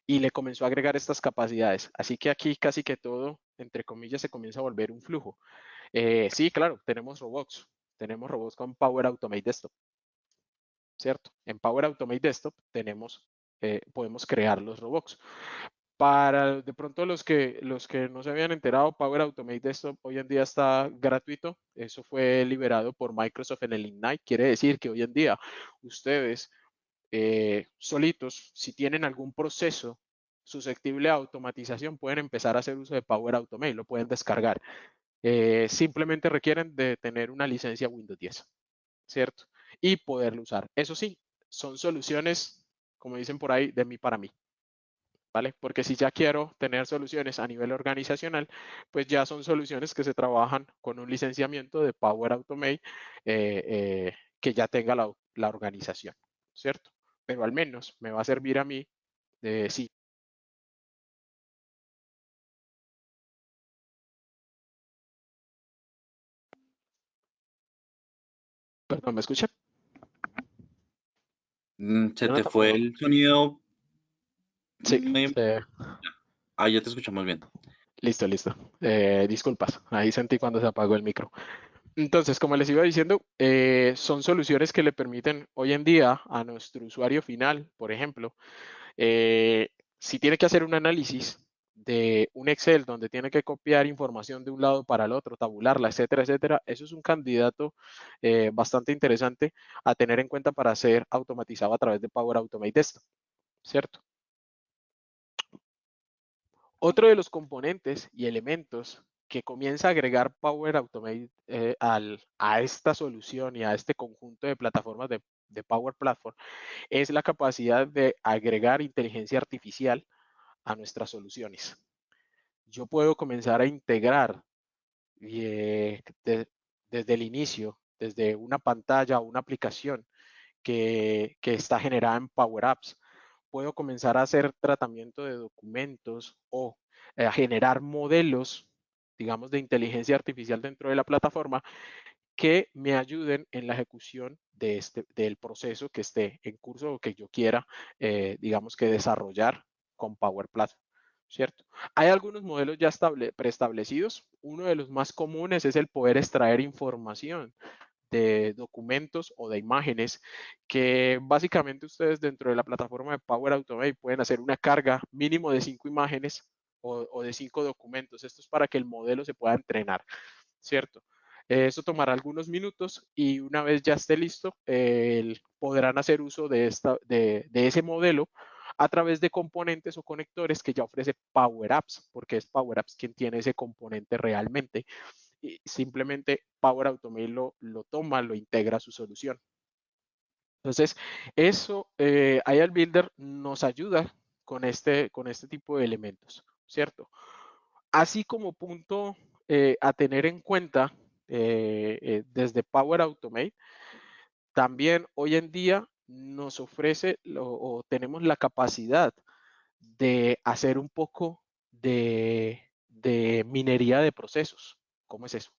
Y le comenzó a agregar estas capacidades. Así que aquí casi que todo, entre comillas, se comienza a volver un flujo. Sí, claro, tenemos robots con Power Automate Desktop, ¿cierto? En Power Automate Desktop podemos crear los robots. Para de pronto los que no se habían enterado, Power Automate Desktop hoy en día está gratuito. Eso fue liberado por Microsoft en el Ignite. Quiere decir que hoy en día ustedes solitos, si tienen algún proceso susceptible a automatización, pueden empezar a hacer uso de Power Automate, lo pueden descargar. Simplemente requieren de tener una licencia Windows 10, ¿cierto? Y poderlo usar. Eso sí, son soluciones, como dicen por ahí, de mí para mí. ¿Vale? Porque si ya quiero tener soluciones a nivel organizacional, pues ya son soluciones que se trabajan con un licenciamiento de Power Automate que ya tenga la organización, ¿cierto? Pero al menos me va a servir a mí, sí. Perdón, ¿me escucha? Se te Jonathan, fue el sonido. sí, medio- Ya te escuchamos bien. listo, listo. Disculpas, ahí sentí cuando se apagó el micro. Entonces, como les iba diciendo, son soluciones que le permiten hoy en día a nuestro usuario final, por ejemplo, eh, si tiene que hacer un análisis de un Excel donde tiene que copiar información de un lado para el otro, tabularla, etcétera, etcétera, eso es un candidato bastante interesante a tener en cuenta para ser automatizado a través de Power Automate Desktop, ¿cierto? Otro de los componentes y elementos que comienza a agregar Power Automate a esta solución y a este conjunto de plataformas de Power Platform es la capacidad de agregar inteligencia artificial a nuestras soluciones. Yo puedo comenzar a integrar desde el inicio, desde una pantalla o una aplicación que está generada en Power Apps, puedo comenzar a hacer tratamiento de documentos o a generar modelos, digamos, de inteligencia artificial dentro de la plataforma que me ayuden en la ejecución del proceso que esté en curso o que yo quiera, digamos que desarrollar con Power Platform, ¿cierto? Hay algunos modelos ya preestablecidos. Uno de los más comunes es el poder extraer información de documentos o de imágenes que básicamente ustedes dentro de la plataforma de Power Automate pueden hacer una carga mínimo de 5 imágenes o de 5 documentos. Esto es para que el modelo se pueda entrenar, ¿cierto? Eso tomará algunos minutos y una vez ya esté listo, podrán hacer uso de ese modelo a través de componentes o conectores que ya ofrece Power Apps, porque es Power Apps quien tiene ese componente realmente. Y simplemente Power Automate lo toma, lo integra a su solución. Entonces, eso, IL Builder nos ayuda con este tipo de elementos, ¿cierto? Así como punto a tener en cuenta desde Power Automate, también hoy en día nos ofrece o tenemos la capacidad de hacer un poco de minería de procesos. ¿Cómo es eso?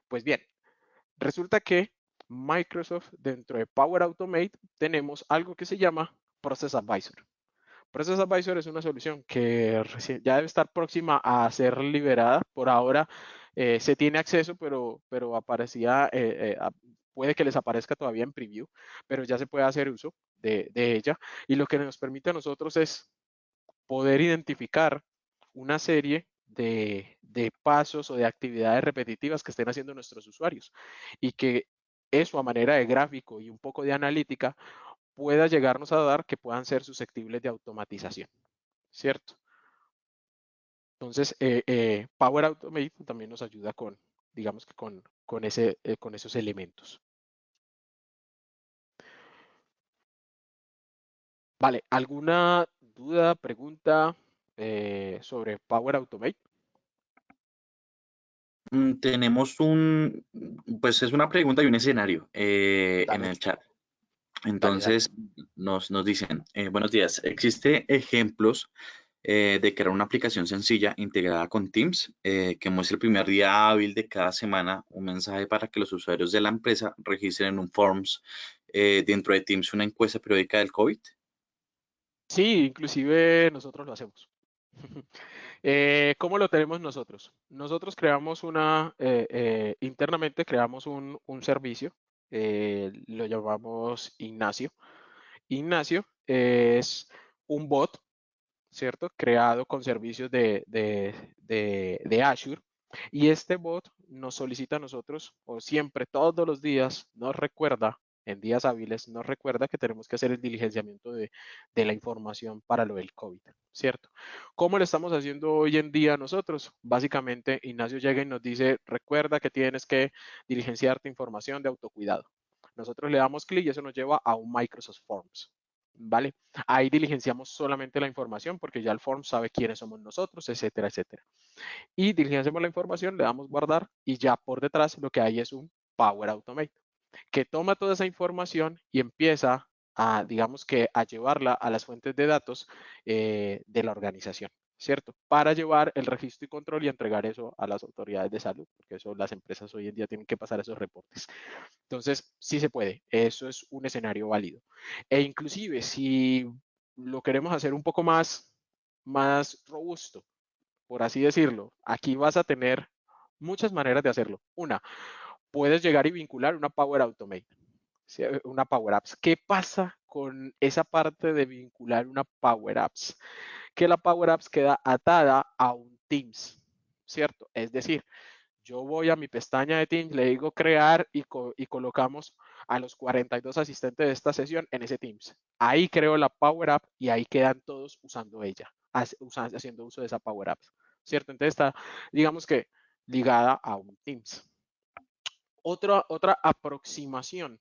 Pues bien, resulta que Microsoft dentro de Power Automate tenemos algo que se llama Process Advisor. Process Advisor es una solución que ya debe estar próxima a ser liberada. Por ahora se tiene acceso, pero aparecía, puede que les aparezca todavía en preview, pero ya se puede hacer uso de ella. Y lo que nos permite a nosotros es poder identificar una serie de pasos o de actividades repetitivas que estén haciendo nuestros usuarios y que eso a manera de gráfico y un poco de analítica pueda llegarnos a dar que puedan ser susceptibles de automatización, ¿cierto? Entonces, Power Automate también nos ayuda con, digamos que con esos elementos. Vale, ¿alguna duda, pregunta sobre Power Automate? Tenemos pues es una pregunta y un escenario en Dale, el chat. dale. Entonces nos dicen, buenos días, ¿existe ejemplos de crear una aplicación sencilla integrada con Teams que muestre el primer día hábil de cada semana un mensaje para que los usuarios de la empresa registren en un Forms dentro de Teams una encuesta periódica del COVID? Sí, inclusive nosotros lo hacemos. ¿Cómo lo tenemos nosotros? Nosotros creamos internamente creamos un servicio, lo llamamos Ignacio. Ignacio es un bot, ¿cierto? Creado con servicios de Azure. Y este bot nos solicita a nosotros, o siempre, todos los días, nos recuerda, en días hábiles, nos recuerda que tenemos que hacer el diligenciamiento de la información para lo del COVID, ¿cierto? ¿Cómo lo estamos haciendo hoy en día nosotros? Básicamente, Ignacio llega y nos dice, recuerda que tienes que diligenciar tu información de autocuidado. Nosotros le damos clic y eso nos lleva a un Microsoft Forms. ¿Vale? Ahí diligenciamos solamente la información porque ya el form sabe quiénes somos nosotros, etcétera, etcétera. Y diligenciamos la información, le damos guardar y ya por detrás lo que hay es un Power Automate que toma toda esa información y empieza a, digamos que, a llevarla a las fuentes de datos de la organización, ¿cierto? Para llevar el registro y control y entregar eso a las autoridades de salud, porque eso las empresas hoy en día tienen que pasar esos reportes. Entonces, sí se puede, eso es un escenario válido. E inclusive, si lo queremos hacer un poco más robusto, por así decirlo, aquí vas a tener muchas maneras de hacerlo. Una, puedes llegar y vincular una Power Automate, ¿sí? Una Power Apps. ¿Qué pasa con esa parte de vincular una Power Apps? Que la Power Apps queda atada a un Teams, ¿cierto? Es decir, yo voy a mi pestaña de Teams, le digo crear y colocamos a los 42 asistentes de esta sesión en ese Teams. Ahí creo la Power App y ahí quedan todos usando ella, haciendo uso de esa Power App, ¿cierto? Entonces está, digamos que, ligada a un Teams. Otra aproximación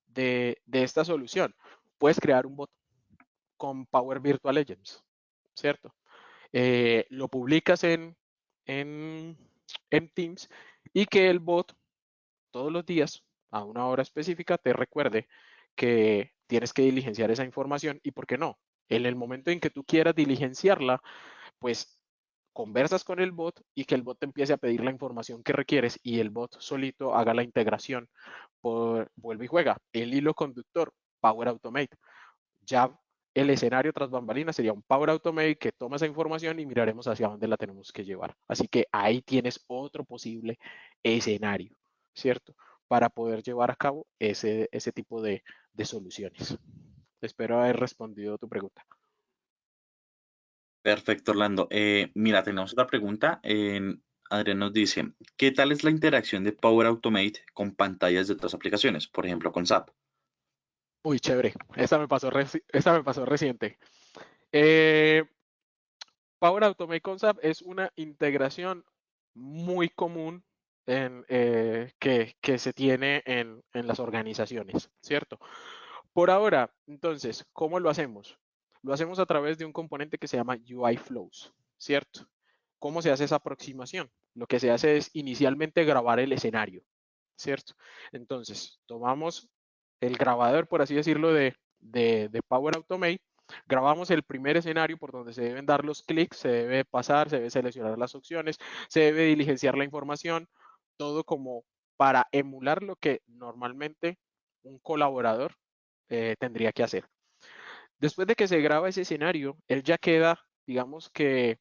de esta solución, puedes crear un bot con Power Virtual Agents, ¿cierto? Lo publicas en, en Teams y que el bot todos los días a una hora específica te recuerde que tienes que diligenciar esa información y por qué no. En el momento en que tú quieras diligenciarla, pues conversas con el bot y que el bot te empiece a pedir la información que requieres y el bot solito haga la integración. Vuelve y juega. El hilo conductor, Power Automate. Ya el escenario tras bambalinas sería un Power Automate que toma esa información y miraremos hacia dónde la tenemos que llevar. Así que ahí tienes otro posible escenario, ¿cierto? Para poder llevar a cabo ese tipo de soluciones. Espero haber respondido a tu pregunta. Perfecto, Orlando. Mira, tenemos otra pregunta. Adrián nos dice, ¿qué tal es la interacción de Power Automate con pantallas de otras aplicaciones? Por ejemplo, con SAP. Uy, chévere. Esta me pasó reciente. Eh, Power Automate Concept es una integración muy común que se tiene en las organizaciones, ¿cierto? Por ahora, entonces, ¿cómo lo hacemos? Lo hacemos a través de un componente que se llama UI Flows, ¿cierto? ¿Cómo se hace esa aproximación? Lo que se hace es inicialmente grabar el escenario, ¿cierto? Entonces, tomamos el grabador, por así decirlo, de Power Automate, grabamos el primer escenario por donde se deben dar los clics, se debe pasar, se debe seleccionar las opciones, se debe diligenciar la información, todo como para emular lo que normalmente un colaborador tendría que hacer. Después de que se graba ese escenario, él ya queda, digamos que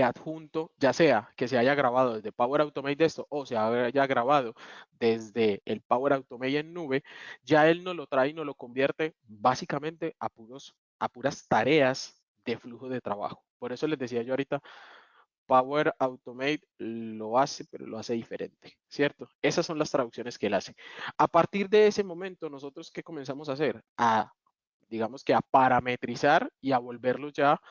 adjunto, ya sea que se haya grabado desde Power Automate de esto o se haya grabado desde el Power Automate en nube, ya él nos lo trae y nos lo convierte básicamente a puras tareas de flujo de trabajo. Por eso les decía yo ahorita, Power Automate lo hace, pero lo hace diferente, ¿cierto? Esas son las traducciones que él hace. A partir de ese momento, nosotros, ¿qué comenzamos a hacer? Digamos que a parametrizar y a volverlo ya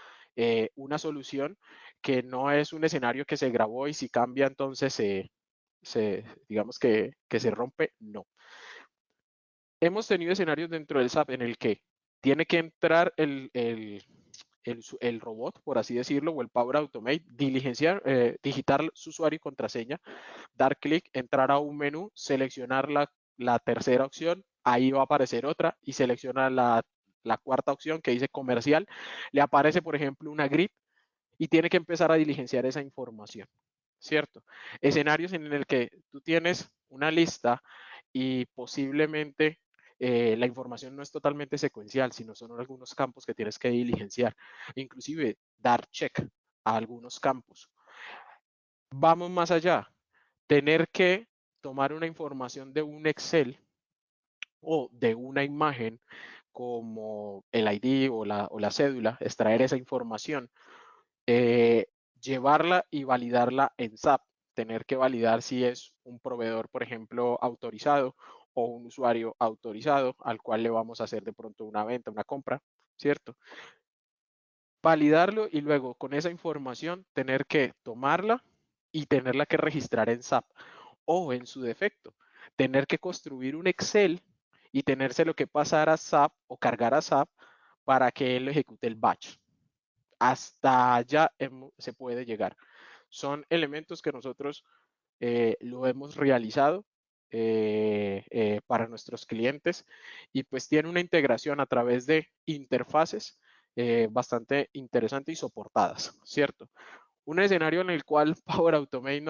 una solución que no es un escenario que se grabó y si cambia entonces digamos que se rompe, no. Hemos tenido escenarios dentro del SAP en el que tiene que entrar el robot, por así decirlo, o el Power Automate, digitar su usuario y contraseña, dar clic, entrar a un menú, seleccionar la tercera opción, ahí va a aparecer otra y selecciona la cuarta opción que dice comercial, le aparece, por ejemplo, una grid y tiene que empezar a diligenciar esa información, ¿cierto? Escenarios en el que tú tienes una lista y posiblemente la información no es totalmente secuencial, sino son algunos campos que tienes que diligenciar, inclusive dar check a algunos campos. Vamos más allá, tener que tomar una información de un Excel o de una imagen como el ID o la cédula, extraer esa información, eh, llevarla y validarla en SAP, tener que validar si es un proveedor, por ejemplo, autorizado o un usuario autorizado al cual le vamos a hacer de pronto una venta, una compra, ¿cierto? Validarlo y luego con esa información tener que tomarla y tenerla que registrar en SAP o en su defecto, tener que construir un Excel y tenérselo que pasar a SAP o cargar a SAP para que él ejecute el batch. Hasta allá se puede llegar. Son elementos que nosotros lo hemos realizado para nuestros clientes y pues tiene una integración a través de interfaces bastante interesante y soportadas, ¿cierto? Un escenario en el cual Power Automate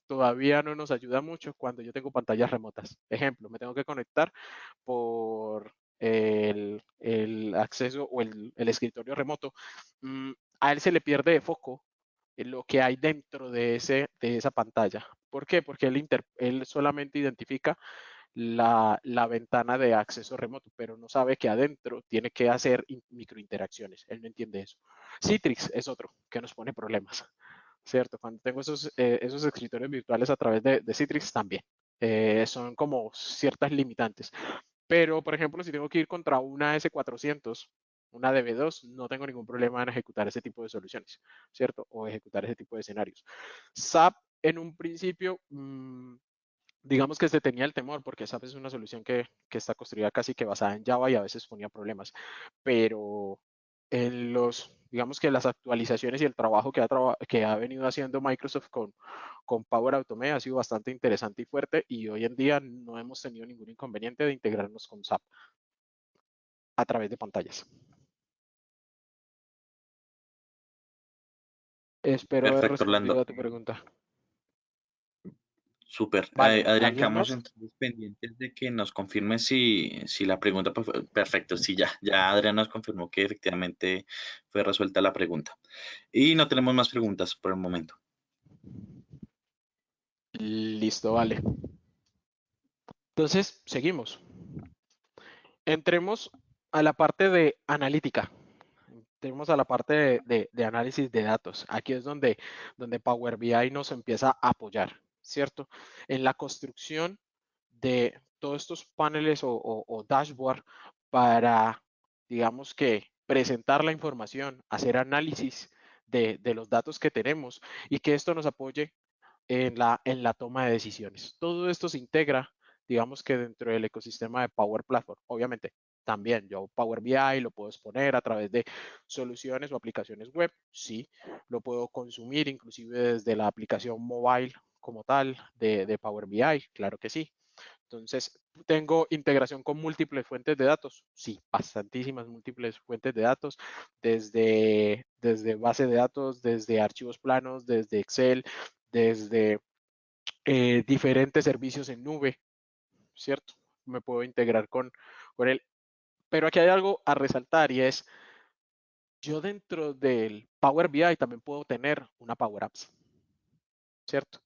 todavía no nos ayuda mucho cuando yo tengo pantallas remotas. Ejemplo, me tengo que conectar por el acceso o el escritorio remoto. A él se le pierde de foco lo que hay dentro de esa pantalla. ¿Por qué? Porque él solamente identifica la ventana de acceso remoto, pero no sabe que adentro tiene que hacer microinteracciones. Él no entiende eso. Citrix es otro que nos pone problemas, ¿cierto? Cuando tengo esos escritorios virtuales a través de Citrix también. Son como ciertas limitantes. Pero, por ejemplo, si tengo que ir contra una S400, una DB2, no tengo ningún problema en ejecutar ese tipo de soluciones, ¿cierto? O ejecutar ese tipo de escenarios. SAP en un principio, digamos que se tenía el temor porque SAP es una solución que está construida casi que basada en Java y a veces ponía problemas, pero en digamos que las actualizaciones y el trabajo que ha venido haciendo Microsoft con Power Automate ha sido bastante interesante y fuerte y hoy en día no hemos tenido ningún inconveniente de integrarnos con SAP a través de pantallas. Espero haber Perfecto, respondido Orlando. a tu pregunta. Súper. Vale, Adrián, ¿alguien quedamos más? entonces pendientes de que nos confirme si la pregunta pues, fue perfecto. Sí, ya Adrián nos confirmó que efectivamente fue resuelta la pregunta. Y no tenemos más preguntas por el momento. Listo, vale. Entonces, seguimos. Entremos a la parte de analítica. Entremos a la parte de análisis de datos. Aquí es donde Power BI nos empieza a apoyar, ¿cierto? En la construcción de todos estos paneles o dashboard para, digamos que, presentar la información, hacer análisis de los datos que tenemos y que esto nos apoye en la toma de decisiones. Todo esto se integra, digamos que dentro del ecosistema de Power Platform. Obviamente, también yo Power BI lo puedo exponer a través de soluciones o aplicaciones web, sí, lo puedo consumir inclusive desde la aplicación mobile como tal de Power BI, claro que sí. Entonces, ¿tengo integración con múltiples fuentes de datos? Sí, bastantísimas múltiples fuentes de datos, desde base de datos, desde archivos planos, desde Excel, desde diferentes servicios en nube, ¿cierto? Me puedo integrar con él. Pero aquí hay algo a resaltar y es, yo dentro del Power BI también puedo tener una Power Apps, ¿cierto?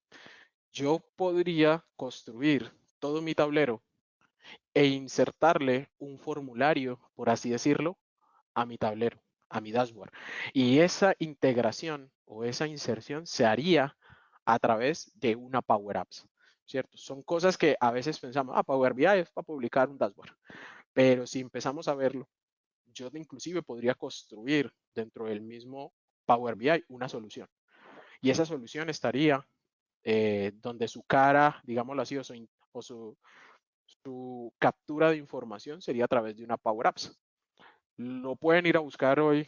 Yo podría construir todo mi tablero e insertarle un formulario, por así decirlo, a mi tablero, a mi dashboard. Y esa integración o esa inserción se haría a través de una Power Apps, ¿cierto? Son cosas que a veces pensamos, Power BI es para publicar un dashboard. Pero si empezamos a verlo, yo inclusive podría construir dentro del mismo Power BI una solución. Y esa solución estaría donde su cara, digámoslo así, su captura de información sería a través de una Power Apps. Lo pueden ir a buscar hoy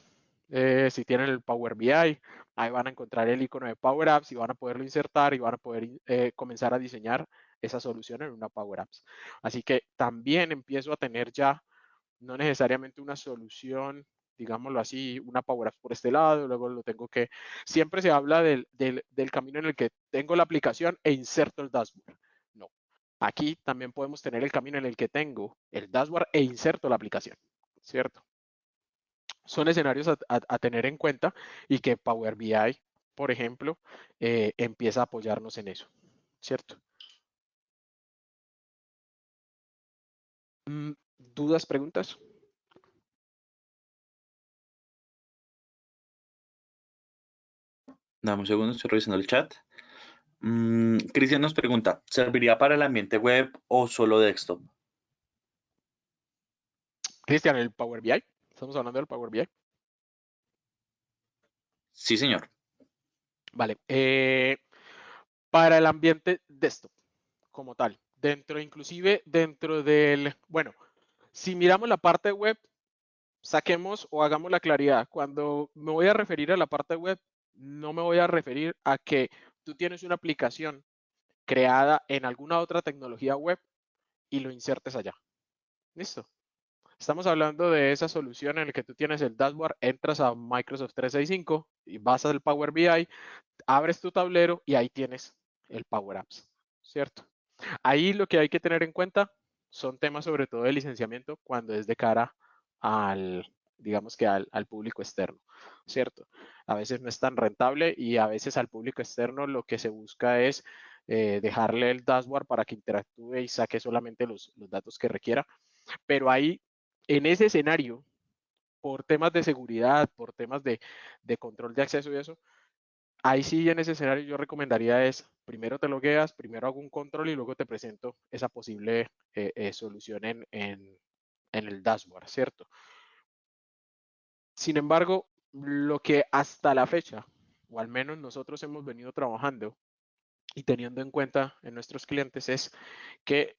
si tienen el Power BI. Ahí van a encontrar el icono de Power Apps y van a poderlo insertar y van a poder comenzar a diseñar esa solución en una Power Apps. Así que también empiezo a tener ya no necesariamente una solución, digámoslo así, una Power Apps por este lado, luego lo tengo que, siempre se habla del camino en el que tengo la aplicación e inserto el dashboard. No, aquí también podemos tener el camino en el que tengo el dashboard e inserto la aplicación, ¿cierto? Son escenarios a tener en cuenta y que Power BI, por ejemplo, empieza a apoyarnos en eso, ¿cierto? ¿Dudas, preguntas? Dame un segundo, estoy revisando el chat. Cristian nos pregunta, ¿serviría para el ambiente web o solo desktop? Cristian, el Power BI, estamos hablando del Power BI. Sí, señor. Vale, para el ambiente desktop como tal, inclusive dentro del, bueno, si miramos la parte web, saquemos o hagamos la claridad. Cuando me voy a referir a la parte web, no me voy a referir a que tú tienes una aplicación creada en alguna otra tecnología web y lo insertes allá. ¿Listo? Estamos hablando de esa solución en la que tú tienes el dashboard, entras a Microsoft 365 y vas al Power BI, abres tu tablero y ahí tienes el Power Apps, ¿cierto? Ahí lo que hay que tener en cuenta son temas sobre todo de licenciamiento cuando es de cara al, digamos que al público externo, ¿cierto? A veces no es tan rentable y a veces al público externo lo que se busca es dejarle el dashboard para que interactúe y saque solamente los datos que requiera. Pero ahí, en ese escenario, por temas de seguridad, por temas de control de acceso y eso, ahí sí en ese escenario yo recomendaría es, primero te logueas, primero hago un control y luego te presento esa posible solución en el dashboard, ¿cierto? Sin embargo, lo que hasta la fecha, o al menos nosotros hemos venido trabajando y teniendo en cuenta en nuestros clientes es que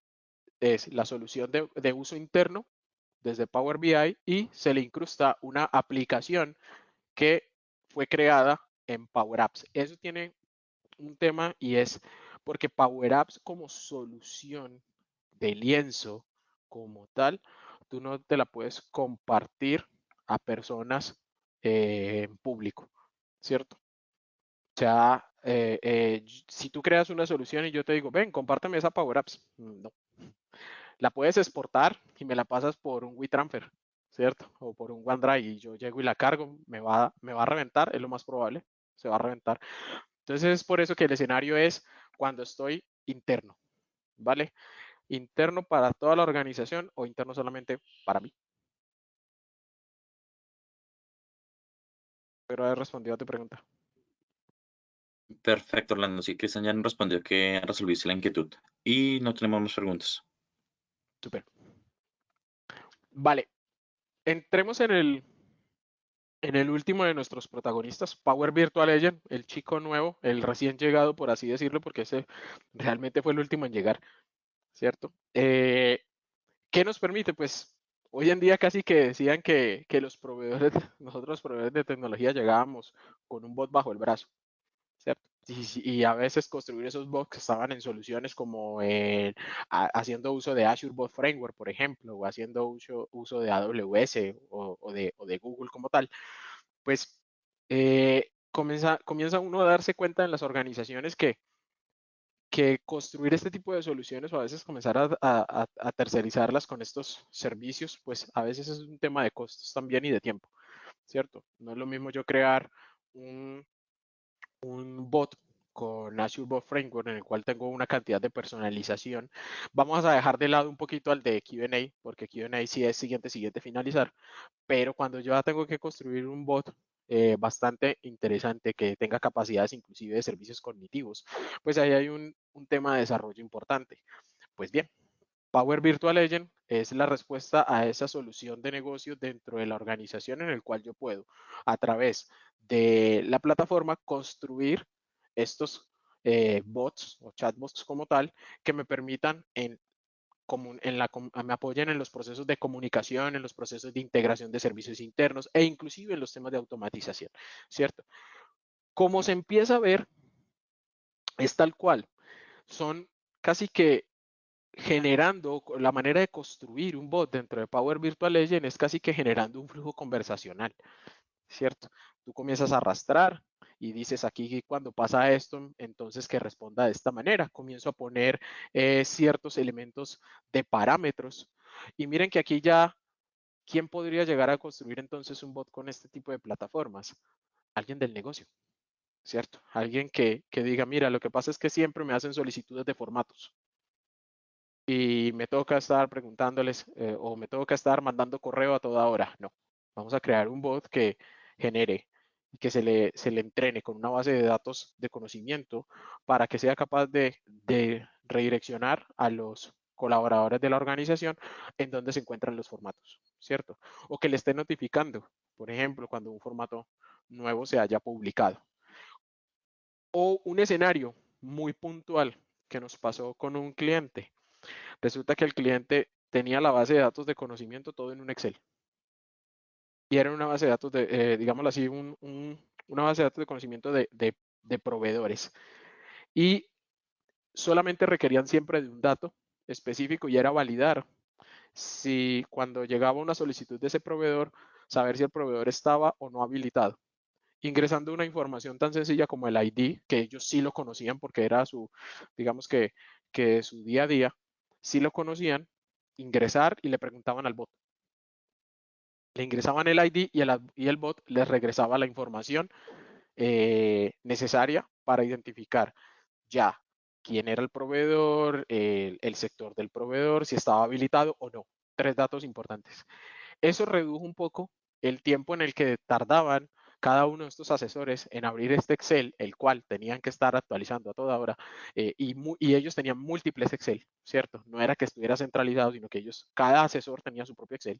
es la solución de uso interno desde Power BI y se le incrusta una aplicación que fue creada en Power Apps. Eso tiene un tema y es porque Power Apps como solución de lienzo como tal, tú no te la puedes compartir a personas en público, ¿cierto? O sea, si tú creas una solución y yo te digo, ven, compárteme esa Power Apps, no. La puedes exportar y me la pasas por un WeTransfer, ¿cierto? O por un OneDrive y yo llego y la cargo, me va a reventar, es lo más probable, se va a reventar. Entonces es por eso que el escenario es cuando estoy interno, ¿vale? Interno para toda la organización o interno solamente para mí. Espero haber respondido a tu pregunta. Perfecto, Orlando. Sí, Cristian ya nos respondió que resolviste la inquietud. Y no tenemos más preguntas. Súper. Vale, entremos en el último de nuestros protagonistas, Power Virtual Agent, el chico nuevo, el recién llegado, por así decirlo, porque ese realmente fue el último en llegar, ¿cierto? ¿Qué nos permite? Pues hoy en día casi que decían que los proveedores, nosotros los proveedores de tecnología llegábamos con un bot bajo el brazo, ¿cierto? Y a veces construir esos bots estaban en soluciones como haciendo uso de Azure Bot Framework, por ejemplo, o haciendo uso de AWS o de Google como tal. Pues comienza uno a darse cuenta en las organizaciones que que construir este tipo de soluciones o a veces comenzar a tercerizarlas con estos servicios, pues a veces es un tema de costos también y de tiempo, ¿cierto? No es lo mismo yo crear un bot con Azure Bot Framework en el cual tengo una cantidad de personalización. Vamos a dejar de lado un poquito al de Q&A, porque Q&A sí es siguiente, finalizar, pero cuando yo ya tengo que construir un bot bastante interesante que tenga capacidades inclusive de servicios cognitivos, pues ahí hay un tema de desarrollo importante. Pues bien, Power Virtual Agent es la respuesta a esa solución de negocio dentro de la organización en el cual yo puedo, a través de la plataforma, construir estos bots o chatbots como tal que me permitan me apoyen en los procesos de comunicación, en los procesos de integración de servicios internos e inclusive en los temas de automatización, ¿cierto? Como se empieza a ver, es tal cual. Son casi que generando, la manera de construir un bot dentro de Power Virtual Agent es casi que generando un flujo conversacional, ¿cierto? Tú comienzas a arrastrar y dices aquí cuando pasa esto, entonces que responda de esta manera. Comienzo a poner ciertos elementos de parámetros. Y miren que aquí ya, ¿quién podría llegar a construir entonces un bot con este tipo de plataformas? Alguien del negocio, ¿cierto? Alguien que diga, mira, lo que pasa es que siempre me hacen solicitudes de formatos y me toca estar preguntándoles o me toca estar mandando correo a toda hora. No, vamos a crear un bot que genere y que se le entrene con una base de datos de conocimiento para que sea capaz de redireccionar a los colaboradores de la organización en donde se encuentran los formatos, ¿cierto? O que le esté notificando, por ejemplo, cuando un formato nuevo se haya publicado. O un escenario muy puntual que nos pasó con un cliente. Resulta que el cliente tenía la base de datos de conocimiento todo en un Excel. Y era una base de datos de, digámoslo así, una base de datos de conocimiento de proveedores. Y solamente requerían siempre de un dato específico y era validar si cuando llegaba una solicitud de ese proveedor, saber si el proveedor estaba o no habilitado. Ingresando una información tan sencilla como el ID, que ellos sí lo conocían porque era su, digamos que su día a día, sí lo conocían, ingresar y le preguntaban al bot. Le ingresaban el ID y el bot les regresaba la información necesaria para identificar ya quién era el proveedor, el sector del proveedor, si estaba habilitado o no. 3 datos importantes. Eso redujo un poco el tiempo en el que tardaban cada uno de estos asesores en abrir este Excel, el cual tenían que estar actualizando a toda hora, y ellos tenían múltiples Excel, ¿cierto? No era que estuviera centralizado, sino que ellos, cada asesor tenía su propio Excel.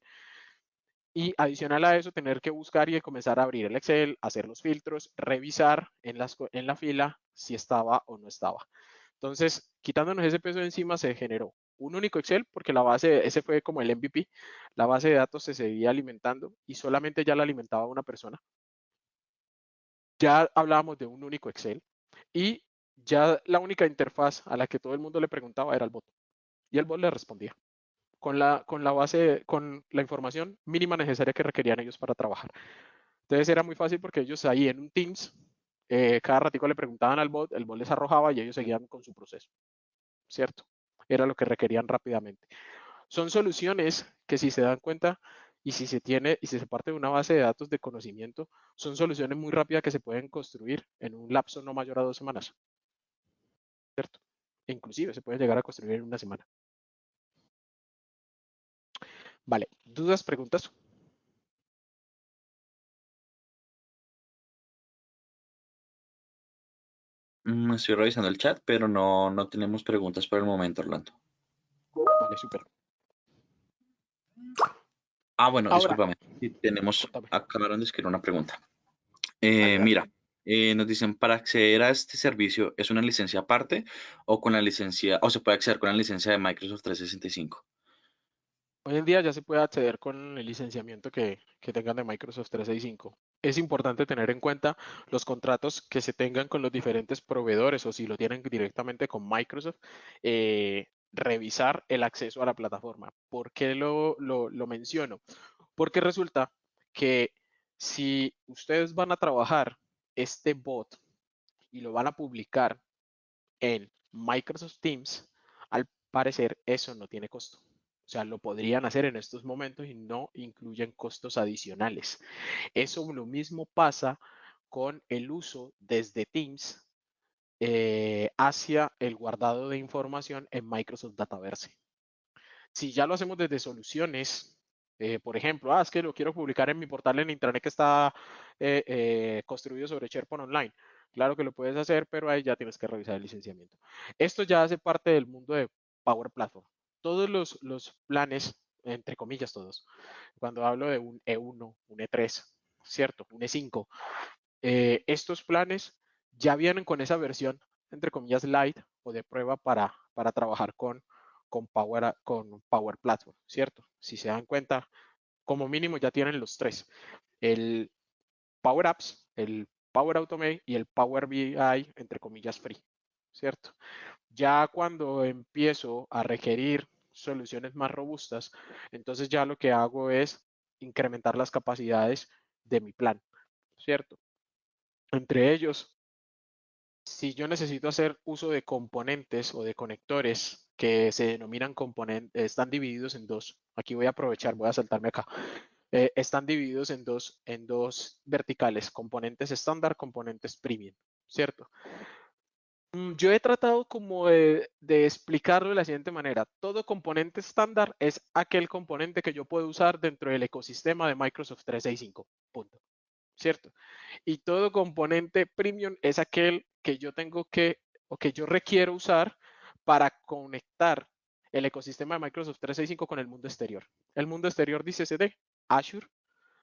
Y adicional a eso, tener que buscar y comenzar a abrir el Excel, hacer los filtros, revisar en la fila si estaba o no estaba. Entonces, quitándonos ese peso de encima, se generó un único Excel porque la base, ese fue como el MVP, la base de datos se seguía alimentando y solamente ya la alimentaba una persona. Ya hablábamos de un único Excel y ya la única interfaz a la que todo el mundo le preguntaba era el bot y el bot le respondía con la base, con la información mínima necesaria que requerían ellos para trabajar. Entonces era muy fácil porque ellos ahí en un Teams, cada ratico le preguntaban al bot, el bot les arrojaba y ellos seguían con su proceso, ¿cierto? Era lo que requerían rápidamente. Son soluciones que si se dan cuenta y si se tiene y si se parte de una base de datos de conocimiento, son soluciones muy rápidas que se pueden construir en un lapso no mayor a 2 semanas, ¿cierto? E inclusive se pueden llegar a construir en una semana. Vale, ¿dudas, preguntas? Estoy revisando el chat, pero no tenemos preguntas por el momento, Orlando. Vale, súper. Ah, bueno, Ahora, discúlpame. Sí, contame. acabaron de escribir una pregunta. Dale, dale. Mira, nos dicen, para acceder a este servicio, ¿es una licencia aparte o con la licencia, o se puede acceder con la licencia de Microsoft 365? Hoy en día ya se puede acceder con el licenciamiento que tengan de Microsoft 365. Es importante tener en cuenta los contratos que se tengan con los diferentes proveedores o si lo tienen directamente con Microsoft, revisar el acceso a la plataforma. ¿Por qué lo menciono? Porque resulta que si ustedes van a trabajar este bot y lo van a publicar en Microsoft Teams, al parecer, eso no tiene costo. O sea, lo podrían hacer en estos momentos y no incluyen costos adicionales. Eso lo mismo pasa con el uso desde Teams hacia el guardado de información en Microsoft Dataverse. Si ya lo hacemos desde soluciones, por ejemplo, es que lo quiero publicar en mi portal en intranet que está construido sobre SharePoint Online. Claro que lo puedes hacer, pero ahí ya tienes que revisar el licenciamiento. Esto ya hace parte del mundo de Power Platform. Todos los planes, entre comillas todos, cuando hablo de un E1, un E3, ¿cierto? Un E5, estos planes ya vienen con esa versión, entre comillas, light o de prueba para trabajar con Power Platform, ¿cierto? Si se dan cuenta, como mínimo ya tienen los tres. El Power Apps, el Power Automate y el Power BI, entre comillas, free, ¿cierto? Ya cuando empiezo a requerir soluciones más robustas, entonces ya lo que hago es incrementar las capacidades de mi plan, ¿cierto? Entre ellos, si yo necesito hacer uso de componentes o de conectores que se denominan componentes, están divididos en dos. Aquí voy a aprovechar, voy a saltarme acá. Están divididos en dos verticales, componentes estándar, componentes premium, ¿cierto? Yo he tratado como de explicarlo de la siguiente manera. Todo componente estándar es aquel componente que yo puedo usar dentro del ecosistema de Microsoft 365. Punto. ¿Cierto? Y todo componente premium es aquel que yo tengo que o que yo requiero usar para conectar el ecosistema de Microsoft 365 con el mundo exterior. El mundo exterior dícese de Azure,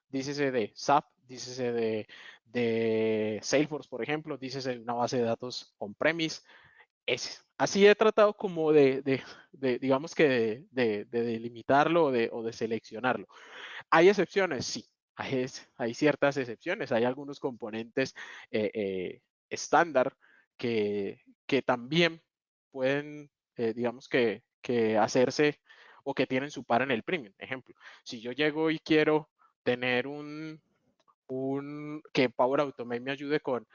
dícese de SAP, dícese de Salesforce, por ejemplo, dícese de una base de datos on-premise. Así he tratado como digamos que de delimitarlo o de seleccionarlo. ¿Hay excepciones? Sí, hay ciertas excepciones. Hay algunos componentes estándar que también pueden, digamos que hacerse o que tienen su par en el premium. Ejemplo, si yo llego y quiero tener que Power Automate me ayude con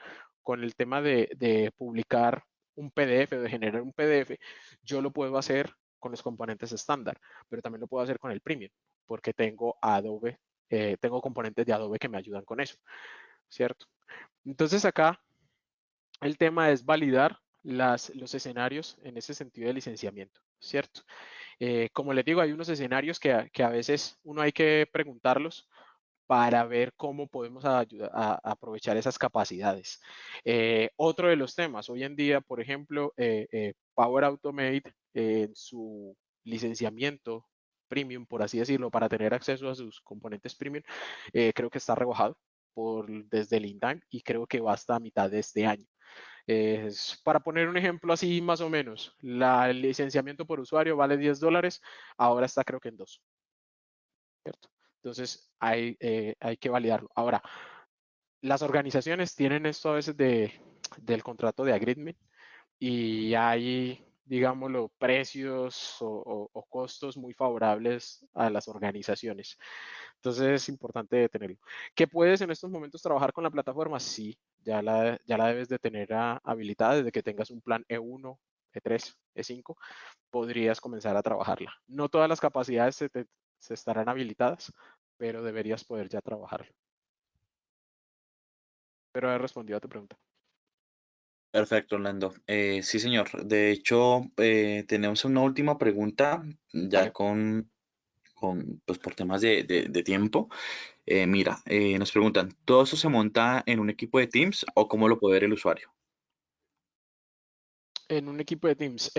el tema de publicar un PDF o de generar un PDF, yo lo puedo hacer con los componentes estándar, pero también lo puedo hacer con el premium, porque tengo Adobe, tengo componentes de Adobe que me ayudan con eso, ¿cierto? Entonces acá el tema es validar los escenarios en ese sentido de licenciamiento, ¿cierto? Como les digo, hay unos escenarios que a veces uno hay que preguntarlos para ver cómo podemos ayudar a aprovechar esas capacidades. Otro de los temas, hoy en día, por ejemplo, Power Automate en su licenciamiento premium, por así decirlo, para tener acceso a sus componentes premium, creo que está rebajado desde el INDAM y creo que va hasta a mitad de este año. Para poner un ejemplo así más o menos, el licenciamiento por usuario vale $10, ahora está creo que en 2, ¿cierto? Entonces hay que validarlo. Ahora, las organizaciones tienen esto a veces del contrato de agreement y hay, digámoslo, precios o costos muy favorables a las organizaciones. Entonces es importante tenerlo. ¿Que puedes en estos momentos trabajar con la plataforma? Sí, ya la debes de tener habilitada desde que tengas un plan E1, E3, E5, podrías comenzar a trabajarla. No todas las capacidades se estarán habilitadas, pero deberías poder ya trabajarlo. Espero haber respondido a tu pregunta. Perfecto, Orlando. Sí, señor. De hecho, tenemos una última pregunta, ya Vale. pues por temas de tiempo. Mira, nos preguntan, ¿todo eso se monta en un equipo de Teams o cómo lo puede ver el usuario? En un equipo de Teams,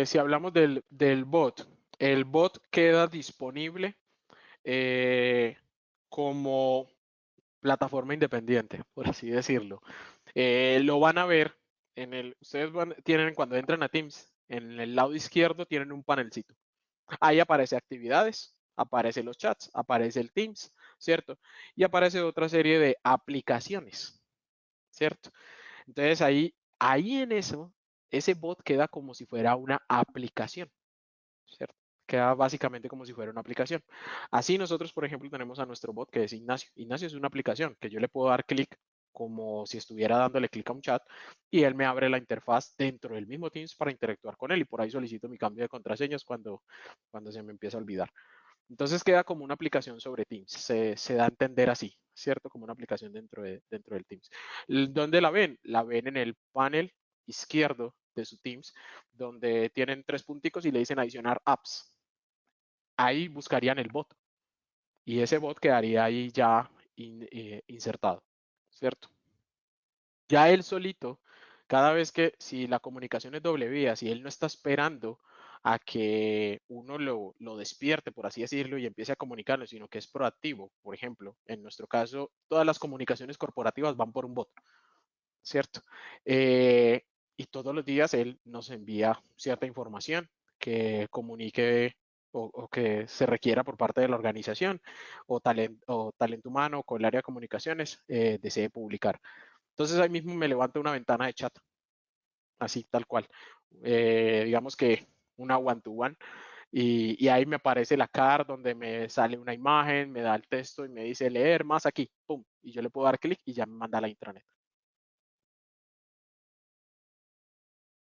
si hablamos del bot, el bot queda disponible como plataforma independiente, por así decirlo. Lo van a ver ustedes tienen cuando entran a Teams, en el lado izquierdo tienen un panelcito. Ahí aparece actividades, aparece los chats, aparece el Teams, ¿cierto? Y aparece otra serie de aplicaciones, ¿cierto? Entonces ahí en eso, ese bot queda como si fuera una aplicación, ¿cierto? Queda básicamente como si fuera una aplicación. Así nosotros, por ejemplo, tenemos a nuestro bot que es Ignacio. Ignacio es una aplicación que yo le puedo dar clic como si estuviera dándole clic a un chat, y él me abre la interfaz dentro del mismo Teams para interactuar con él, y por ahí solicito mi cambio de contraseñas cuando se me empieza a olvidar. Entonces queda como una aplicación sobre Teams, se da a entender así, ¿cierto? Como una aplicación dentro del Teams. ¿Dónde la ven? La ven en el panel izquierdo de su Teams, donde tienen 3 punticos y le dicen adicionar apps. Ahí buscarían el bot y ese bot quedaría ahí ya insertado, ¿cierto? Ya él solito, cada vez que, si la comunicación es doble vía, si él no está esperando a que uno lo despierte, por así decirlo, y empiece a comunicarlo, sino que es proactivo. Por ejemplo, en nuestro caso, todas las comunicaciones corporativas van por un bot, ¿cierto? Y todos los días él nos envía cierta información que comunique o que se requiera por parte de la organización o talento humano con el área de comunicaciones desee publicar. Entonces ahí mismo me levanta una ventana de chat, así tal cual. Digamos que una one-to-one. Y ahí me aparece la card donde me sale una imagen, me da el texto y me dice leer más aquí, pum, y yo le puedo dar clic y ya me manda a la intranet.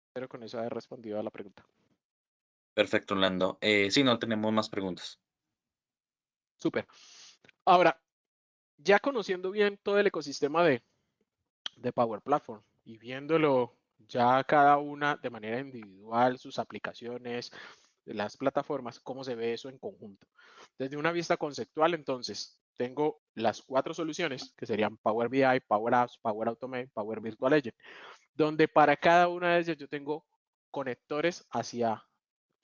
Espero con eso haber respondido a la pregunta. Perfecto, Orlando. Sí, no tenemos más preguntas. Súper. Ahora, ya conociendo bien todo el ecosistema de Power Platform y viéndolo ya cada una de manera individual, sus aplicaciones, las plataformas, cómo se ve eso en conjunto. Desde una vista conceptual, entonces, tengo las 4 soluciones que serían Power BI, Power Apps, Power Automate, Power Virtual Agent, donde para cada una de ellas yo tengo conectores hacia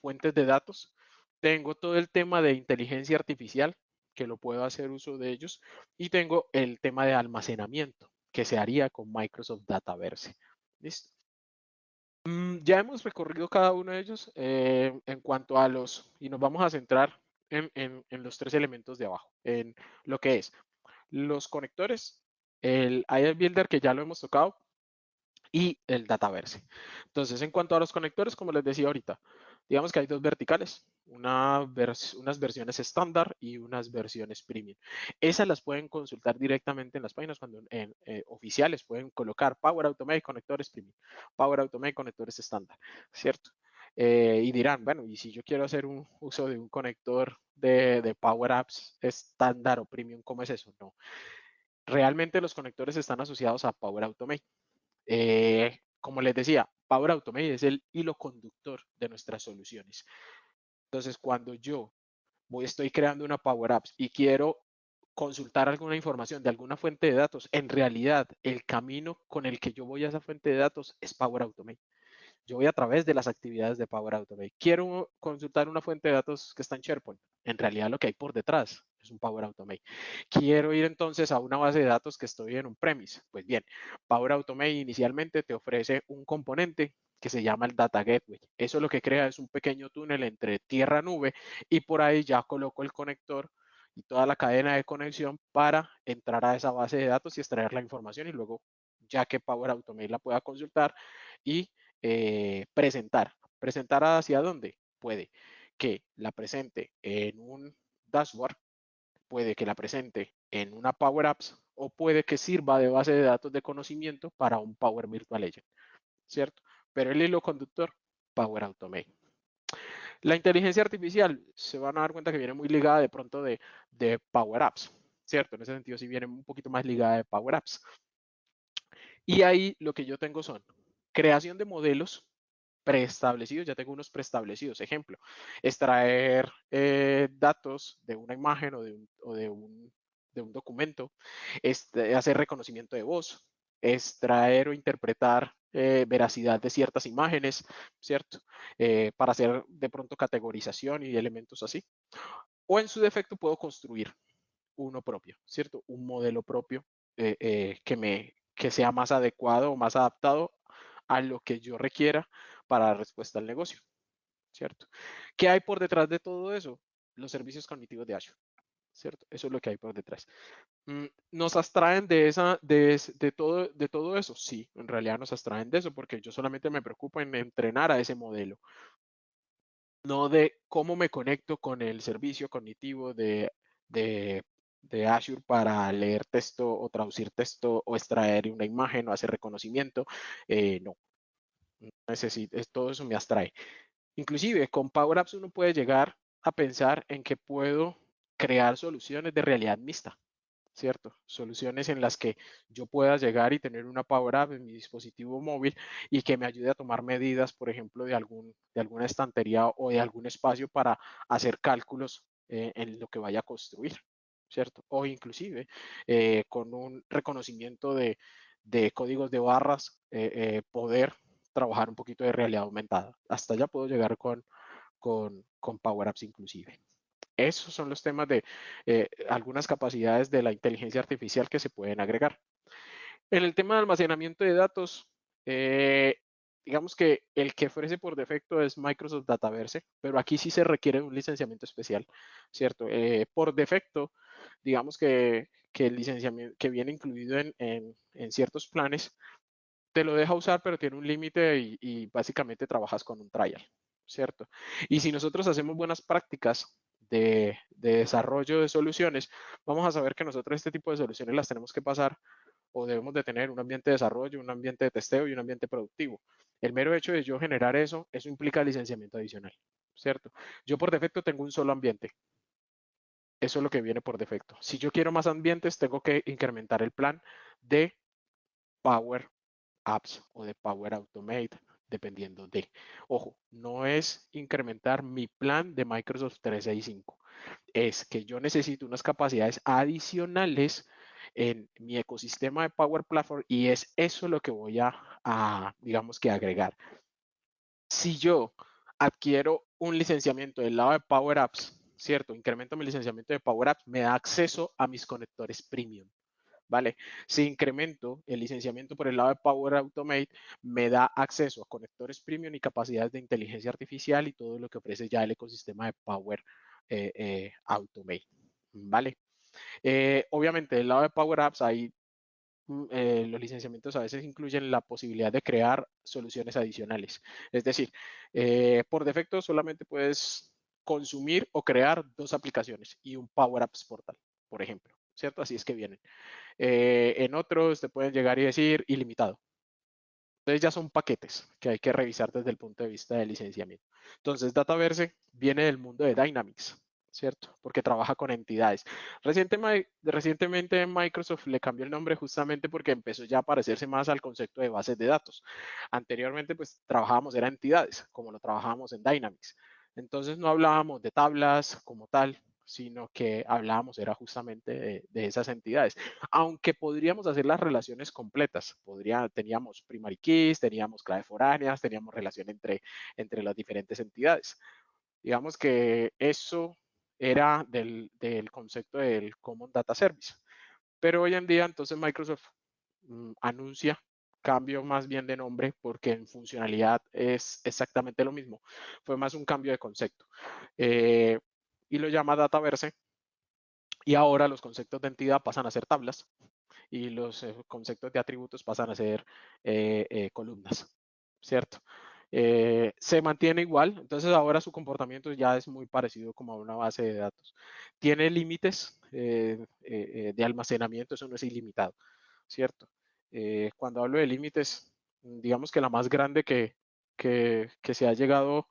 fuentes de datos. Tengo todo el tema de inteligencia artificial, que lo puedo hacer uso de ellos, y tengo el tema de almacenamiento, que se haría con Microsoft Dataverse. ¿Listo? Ya hemos recorrido cada uno de ellos en cuanto a y nos vamos a centrar en los 3 elementos de abajo, en lo que es los conectores, el IL Builder, que ya lo hemos tocado, y el Dataverse. Entonces, en cuanto a los conectores, como les decía ahorita, digamos que hay 2 verticales, unas versiones estándar y unas versiones premium. Esas las pueden consultar directamente en las páginas cuando oficiales pueden colocar Power Automate conectores premium, Power Automate conectores estándar, ¿cierto? Y dirán, bueno, y si yo quiero hacer un uso de un conector de Power Apps estándar o premium, ¿cómo es eso? No. Realmente los conectores están asociados a Power Automate. Como les decía, Power Automate es el hilo conductor de nuestras soluciones. Entonces, cuando yo estoy creando una Power Apps y quiero consultar alguna información de alguna fuente de datos, en realidad el camino con el que yo voy a esa fuente de datos es Power Automate. Yo voy a través de las actividades de Power Automate. Quiero consultar una fuente de datos que está en SharePoint. En realidad lo que hay por detrás es un Power Automate. Quiero ir entonces a una base de datos que estoy en un premise. Pues bien, Power Automate inicialmente te ofrece un componente que se llama el Data Gateway. Eso lo que crea es un pequeño túnel entre tierra-nube y por ahí ya coloco el conector y toda la cadena de conexión para entrar a esa base de datos y extraer la información y luego ya que Power Automate la pueda consultar y presentar. ¿Presentar hacia dónde? Puede que la presente en un dashboard, puede que la presente en una Power Apps o puede que sirva de base de datos de conocimiento para un Power Virtual Agent, ¿cierto? Pero el hilo conductor, Power Automate. La inteligencia artificial, se van a dar cuenta que viene muy ligada de pronto de Power Apps, ¿cierto? En ese sentido sí viene un poquito más ligada de Power Apps. Y ahí lo que yo tengo son creación de modelos preestablecidos, ya tengo unos preestablecidos. Ejemplo, extraer datos de una imagen o de un documento, hacer reconocimiento de voz, extraer o interpretar veracidad de ciertas imágenes, ¿cierto? Para hacer de pronto categorización y elementos así. O en su defecto puedo construir uno propio, ¿cierto? Un modelo propio que sea más adecuado o más adaptado a lo que yo requiera para dar respuesta al negocio, ¿cierto? ¿Qué hay por detrás de todo eso? Los servicios cognitivos de Azure, ¿cierto? Eso es lo que hay por detrás. ¿Nos abstraen de todo eso? Sí, en realidad nos abstraen de eso porque yo solamente me preocupo en entrenar a ese modelo, no de cómo me conecto con el servicio cognitivo de de Azure para leer texto o traducir texto o extraer una imagen o hacer reconocimiento. No, necesito, todo eso me abstrae. Inclusive con Power Apps uno puede llegar a pensar en que puedo crear soluciones de realidad mixta, ¿cierto? Soluciones en las que yo pueda llegar y tener una Power App en mi dispositivo móvil y que me ayude a tomar medidas, por ejemplo, de alguna estantería o de algún espacio para hacer cálculos en lo que vaya a construir, ¿cierto? O inclusive con un reconocimiento de códigos de barras, poder trabajar un poquito de realidad aumentada. Hasta allá puedo llegar con Power Apps inclusive. Esos son los temas de algunas capacidades de la inteligencia artificial que se pueden agregar. En el tema de almacenamiento de datos, digamos que el que ofrece por defecto es Microsoft Dataverse, pero aquí sí se requiere un licenciamiento especial, ¿cierto? Por defecto, digamos que el licenciamiento que viene incluido en ciertos planes, te lo deja usar, pero tiene un límite y básicamente trabajas con un trial, ¿cierto? Y si nosotros hacemos buenas prácticas de desarrollo de soluciones, vamos a saber que nosotros este tipo de soluciones las tenemos que pasar o debemos de tener un ambiente de desarrollo, un ambiente de testeo y un ambiente productivo. El mero hecho de yo generar eso implica licenciamiento adicional, ¿cierto? Yo por defecto tengo un solo ambiente. Eso es lo que viene por defecto. Si yo quiero más ambientes, tengo que incrementar el plan de Power Apps o de Power Automate, dependiendo de. Ojo, no es incrementar mi plan de Microsoft 365, es que yo necesito unas capacidades adicionales en mi ecosistema de Power Platform y es eso lo que voy digamos que agregar. Si yo adquiero un licenciamiento del lado de Power Apps, ¿cierto? Incremento mi licenciamiento de Power Apps, me da acceso a mis conectores premium. ¿Vale? Si incremento el licenciamiento por el lado de Power Automate, me da acceso a conectores premium y capacidades de inteligencia artificial y todo lo que ofrece ya el ecosistema de Power Automate, ¿vale? Obviamente, del lado de Power Apps, hay los licenciamientos a veces incluyen la posibilidad de crear soluciones adicionales. Es decir, por defecto solamente puedes consumir o crear 2 aplicaciones y un Power Apps portal, por ejemplo, ¿cierto? Así es que vienen. En otros te pueden llegar y decir ilimitado. Entonces ya son paquetes que hay que revisar desde el punto de vista del licenciamiento. Entonces Dataverse viene del mundo de Dynamics, ¿cierto? Porque trabaja con entidades. Recientemente Microsoft le cambió el nombre justamente porque empezó ya a parecerse más al concepto de bases de datos. Anteriormente pues trabajábamos, eran entidades, como lo trabajábamos en Dynamics. Entonces no hablábamos de tablas como tal, sino que hablábamos era justamente de esas entidades. Aunque podríamos hacer las relaciones completas, teníamos primary keys, teníamos claves foráneas, teníamos relación entre las diferentes entidades. Digamos que eso era del concepto del Common Data Service. Pero hoy en día entonces Microsoft anuncia cambio más bien de nombre porque en funcionalidad es exactamente lo mismo. Fue más un cambio de concepto. Y lo llama Dataverse. Y ahora los conceptos de entidad pasan a ser tablas y los conceptos de atributos pasan a ser columnas, ¿cierto? Se mantiene igual, entonces ahora su comportamiento ya es muy parecido como a una base de datos. Tiene límites de almacenamiento, eso no es ilimitado, ¿cierto? Cuando hablo de límites, digamos que la más grande que se ha llegado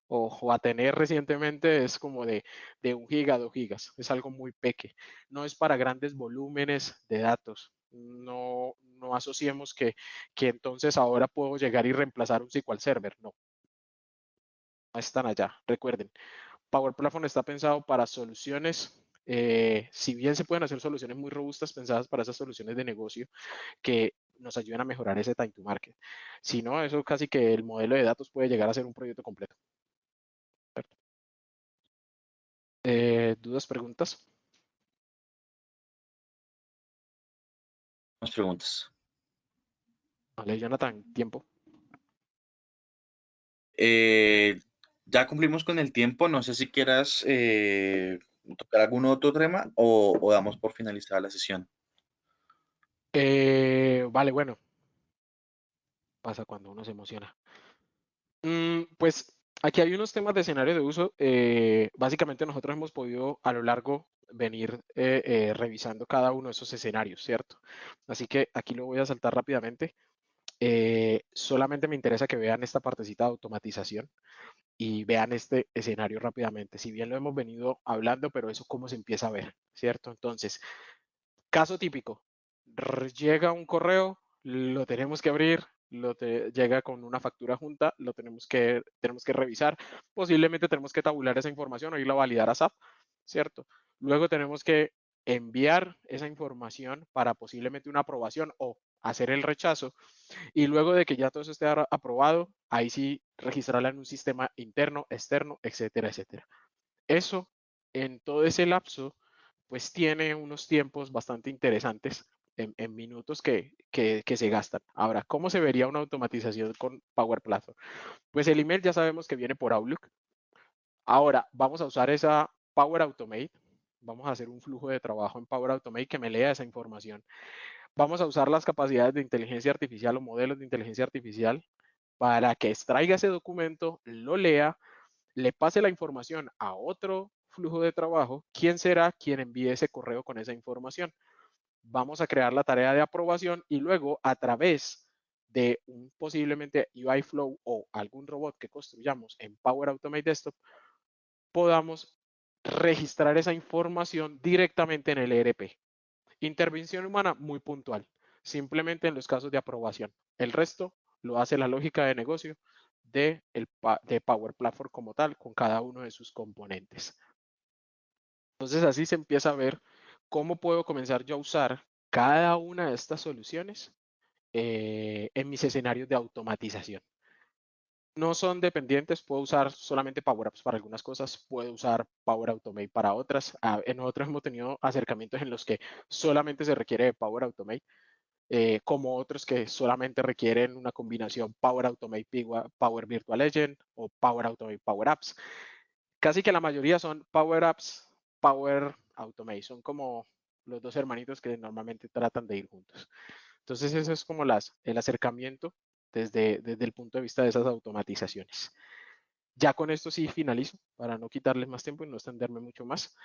o a tener recientemente es como de 1 giga, 2 gigas. Es algo muy pequeño. No es para grandes volúmenes de datos. No asociemos que entonces ahora puedo llegar y reemplazar un SQL Server. No están allá. Recuerden, Power Platform está pensado para soluciones, si bien se pueden hacer soluciones muy robustas pensadas para esas soluciones de negocio que nos ayuden a mejorar ese time to market. Si no, eso casi que el modelo de datos puede llegar a ser un proyecto completo. ¿Dudas, preguntas? Más preguntas. Vale, Jonathan, tiempo. Ya cumplimos con el tiempo. No sé si quieras tocar algún otro tema o damos por finalizada la sesión. Vale, bueno, pasa cuando uno se emociona. Pues aquí hay unos temas de escenario de uso. Básicamente nosotros hemos podido a lo largo venir revisando cada uno de esos escenarios, ¿cierto? Así que aquí lo voy a saltar rápidamente. Solamente me interesa que vean esta partecita de automatización y vean este escenario rápidamente. Si bien lo hemos venido hablando, pero eso cómo se empieza a ver, ¿cierto? Entonces, caso típico, llega un correo, lo tenemos que abrir, llega con una factura junta, lo tenemos que revisar, posiblemente tenemos que tabular esa información o irla a validar a SAP, ¿cierto? Luego tenemos que enviar esa información para posiblemente una aprobación o hacer el rechazo, y luego de que ya todo eso esté aprobado, ahí sí registrarla en un sistema interno, externo, etcétera, etcétera. Eso, en todo ese lapso, pues tiene unos tiempos bastante interesantes en minutos que se gastan. Ahora, ¿cómo se vería una automatización con Power Platform? Pues el email ya sabemos que viene por Outlook. Ahora, vamos a usar esa Power Automate. Vamos a hacer un flujo de trabajo en Power Automate que me lea esa información. Vamos a usar las capacidades de inteligencia artificial o modelos de inteligencia artificial para que extraiga ese documento, lo lea, le pase la información a otro flujo de trabajo. ¿Quién será quien envíe ese correo con esa información? Vamos a crear la tarea de aprobación y luego a través de un posiblemente UI Flow o algún robot que construyamos en Power Automate Desktop, podamos registrar esa información directamente en el ERP. Intervención humana muy puntual, simplemente en los casos de aprobación. El resto lo hace la lógica de negocio de Power Platform como tal, con cada uno de sus componentes. Entonces así se empieza a ver cómo puedo comenzar yo a usar cada una de estas soluciones en mis escenarios de automatización. No son dependientes, puedo usar solamente Power Apps para algunas cosas, puedo usar Power Automate para otras. En otros hemos tenido acercamientos en los que solamente se requiere de Power Automate, como otros que solamente requieren una combinación Power Automate Power Virtual Agent o Power Automate Power Apps. Casi que la mayoría son Power Apps, Power Automate, son como los dos hermanitos que normalmente tratan de ir juntos. Entonces eso es como el acercamiento desde el punto de vista de esas automatizaciones. Ya con esto sí finalizo para no quitarles más tiempo y no extenderme mucho más.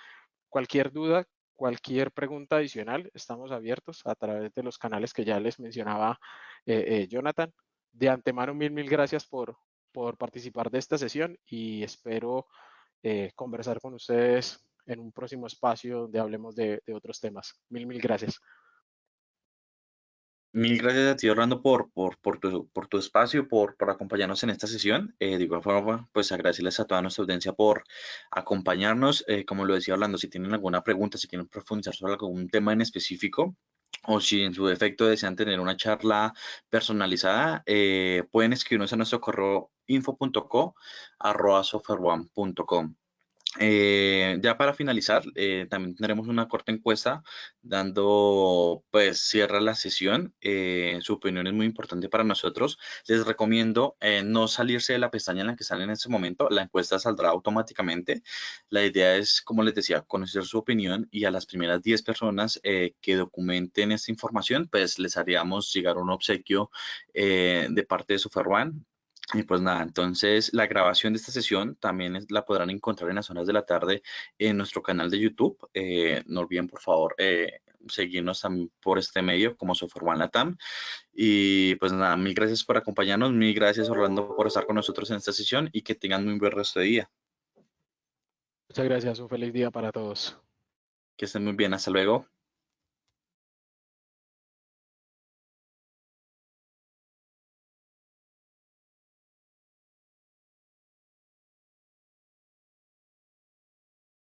Cualquier duda, cualquier pregunta adicional, estamos abiertos a través de los canales que ya les mencionaba Jonathan. De antemano, mil gracias por participar de esta sesión y espero conversar con ustedes en un próximo espacio donde hablemos de otros temas. Mil gracias. Mil gracias a ti, Orlando, por tu espacio, por acompañarnos en esta sesión. De igual forma, pues agradecerles a toda nuestra audiencia por acompañarnos. Como lo decía Orlando, si tienen alguna pregunta, si quieren profundizar sobre algún tema en específico, o si en su defecto desean tener una charla personalizada, pueden escribirnos a nuestro correo info.co@softwareone.com. Ya para finalizar, también tendremos una corta encuesta dando pues cierre a la sesión. Su opinión es muy importante para nosotros. Les recomiendo no salirse de la pestaña en la que sale en este momento. La encuesta saldrá automáticamente. La idea es, como les decía, conocer su opinión y a las primeras 10 personas que documenten esta información, pues les haríamos llegar un obsequio de parte de SoftwareOne. Y pues nada, entonces la grabación de esta sesión también la podrán encontrar en las horas de la tarde en nuestro canal de YouTube. No olviden, por favor, seguirnos también por este medio como Software One Latam. Y pues nada, mil gracias por acompañarnos, mil gracias Orlando por estar con nosotros en esta sesión y que tengan muy buen resto de día. Muchas gracias, un feliz día para todos. Que estén muy bien, hasta luego.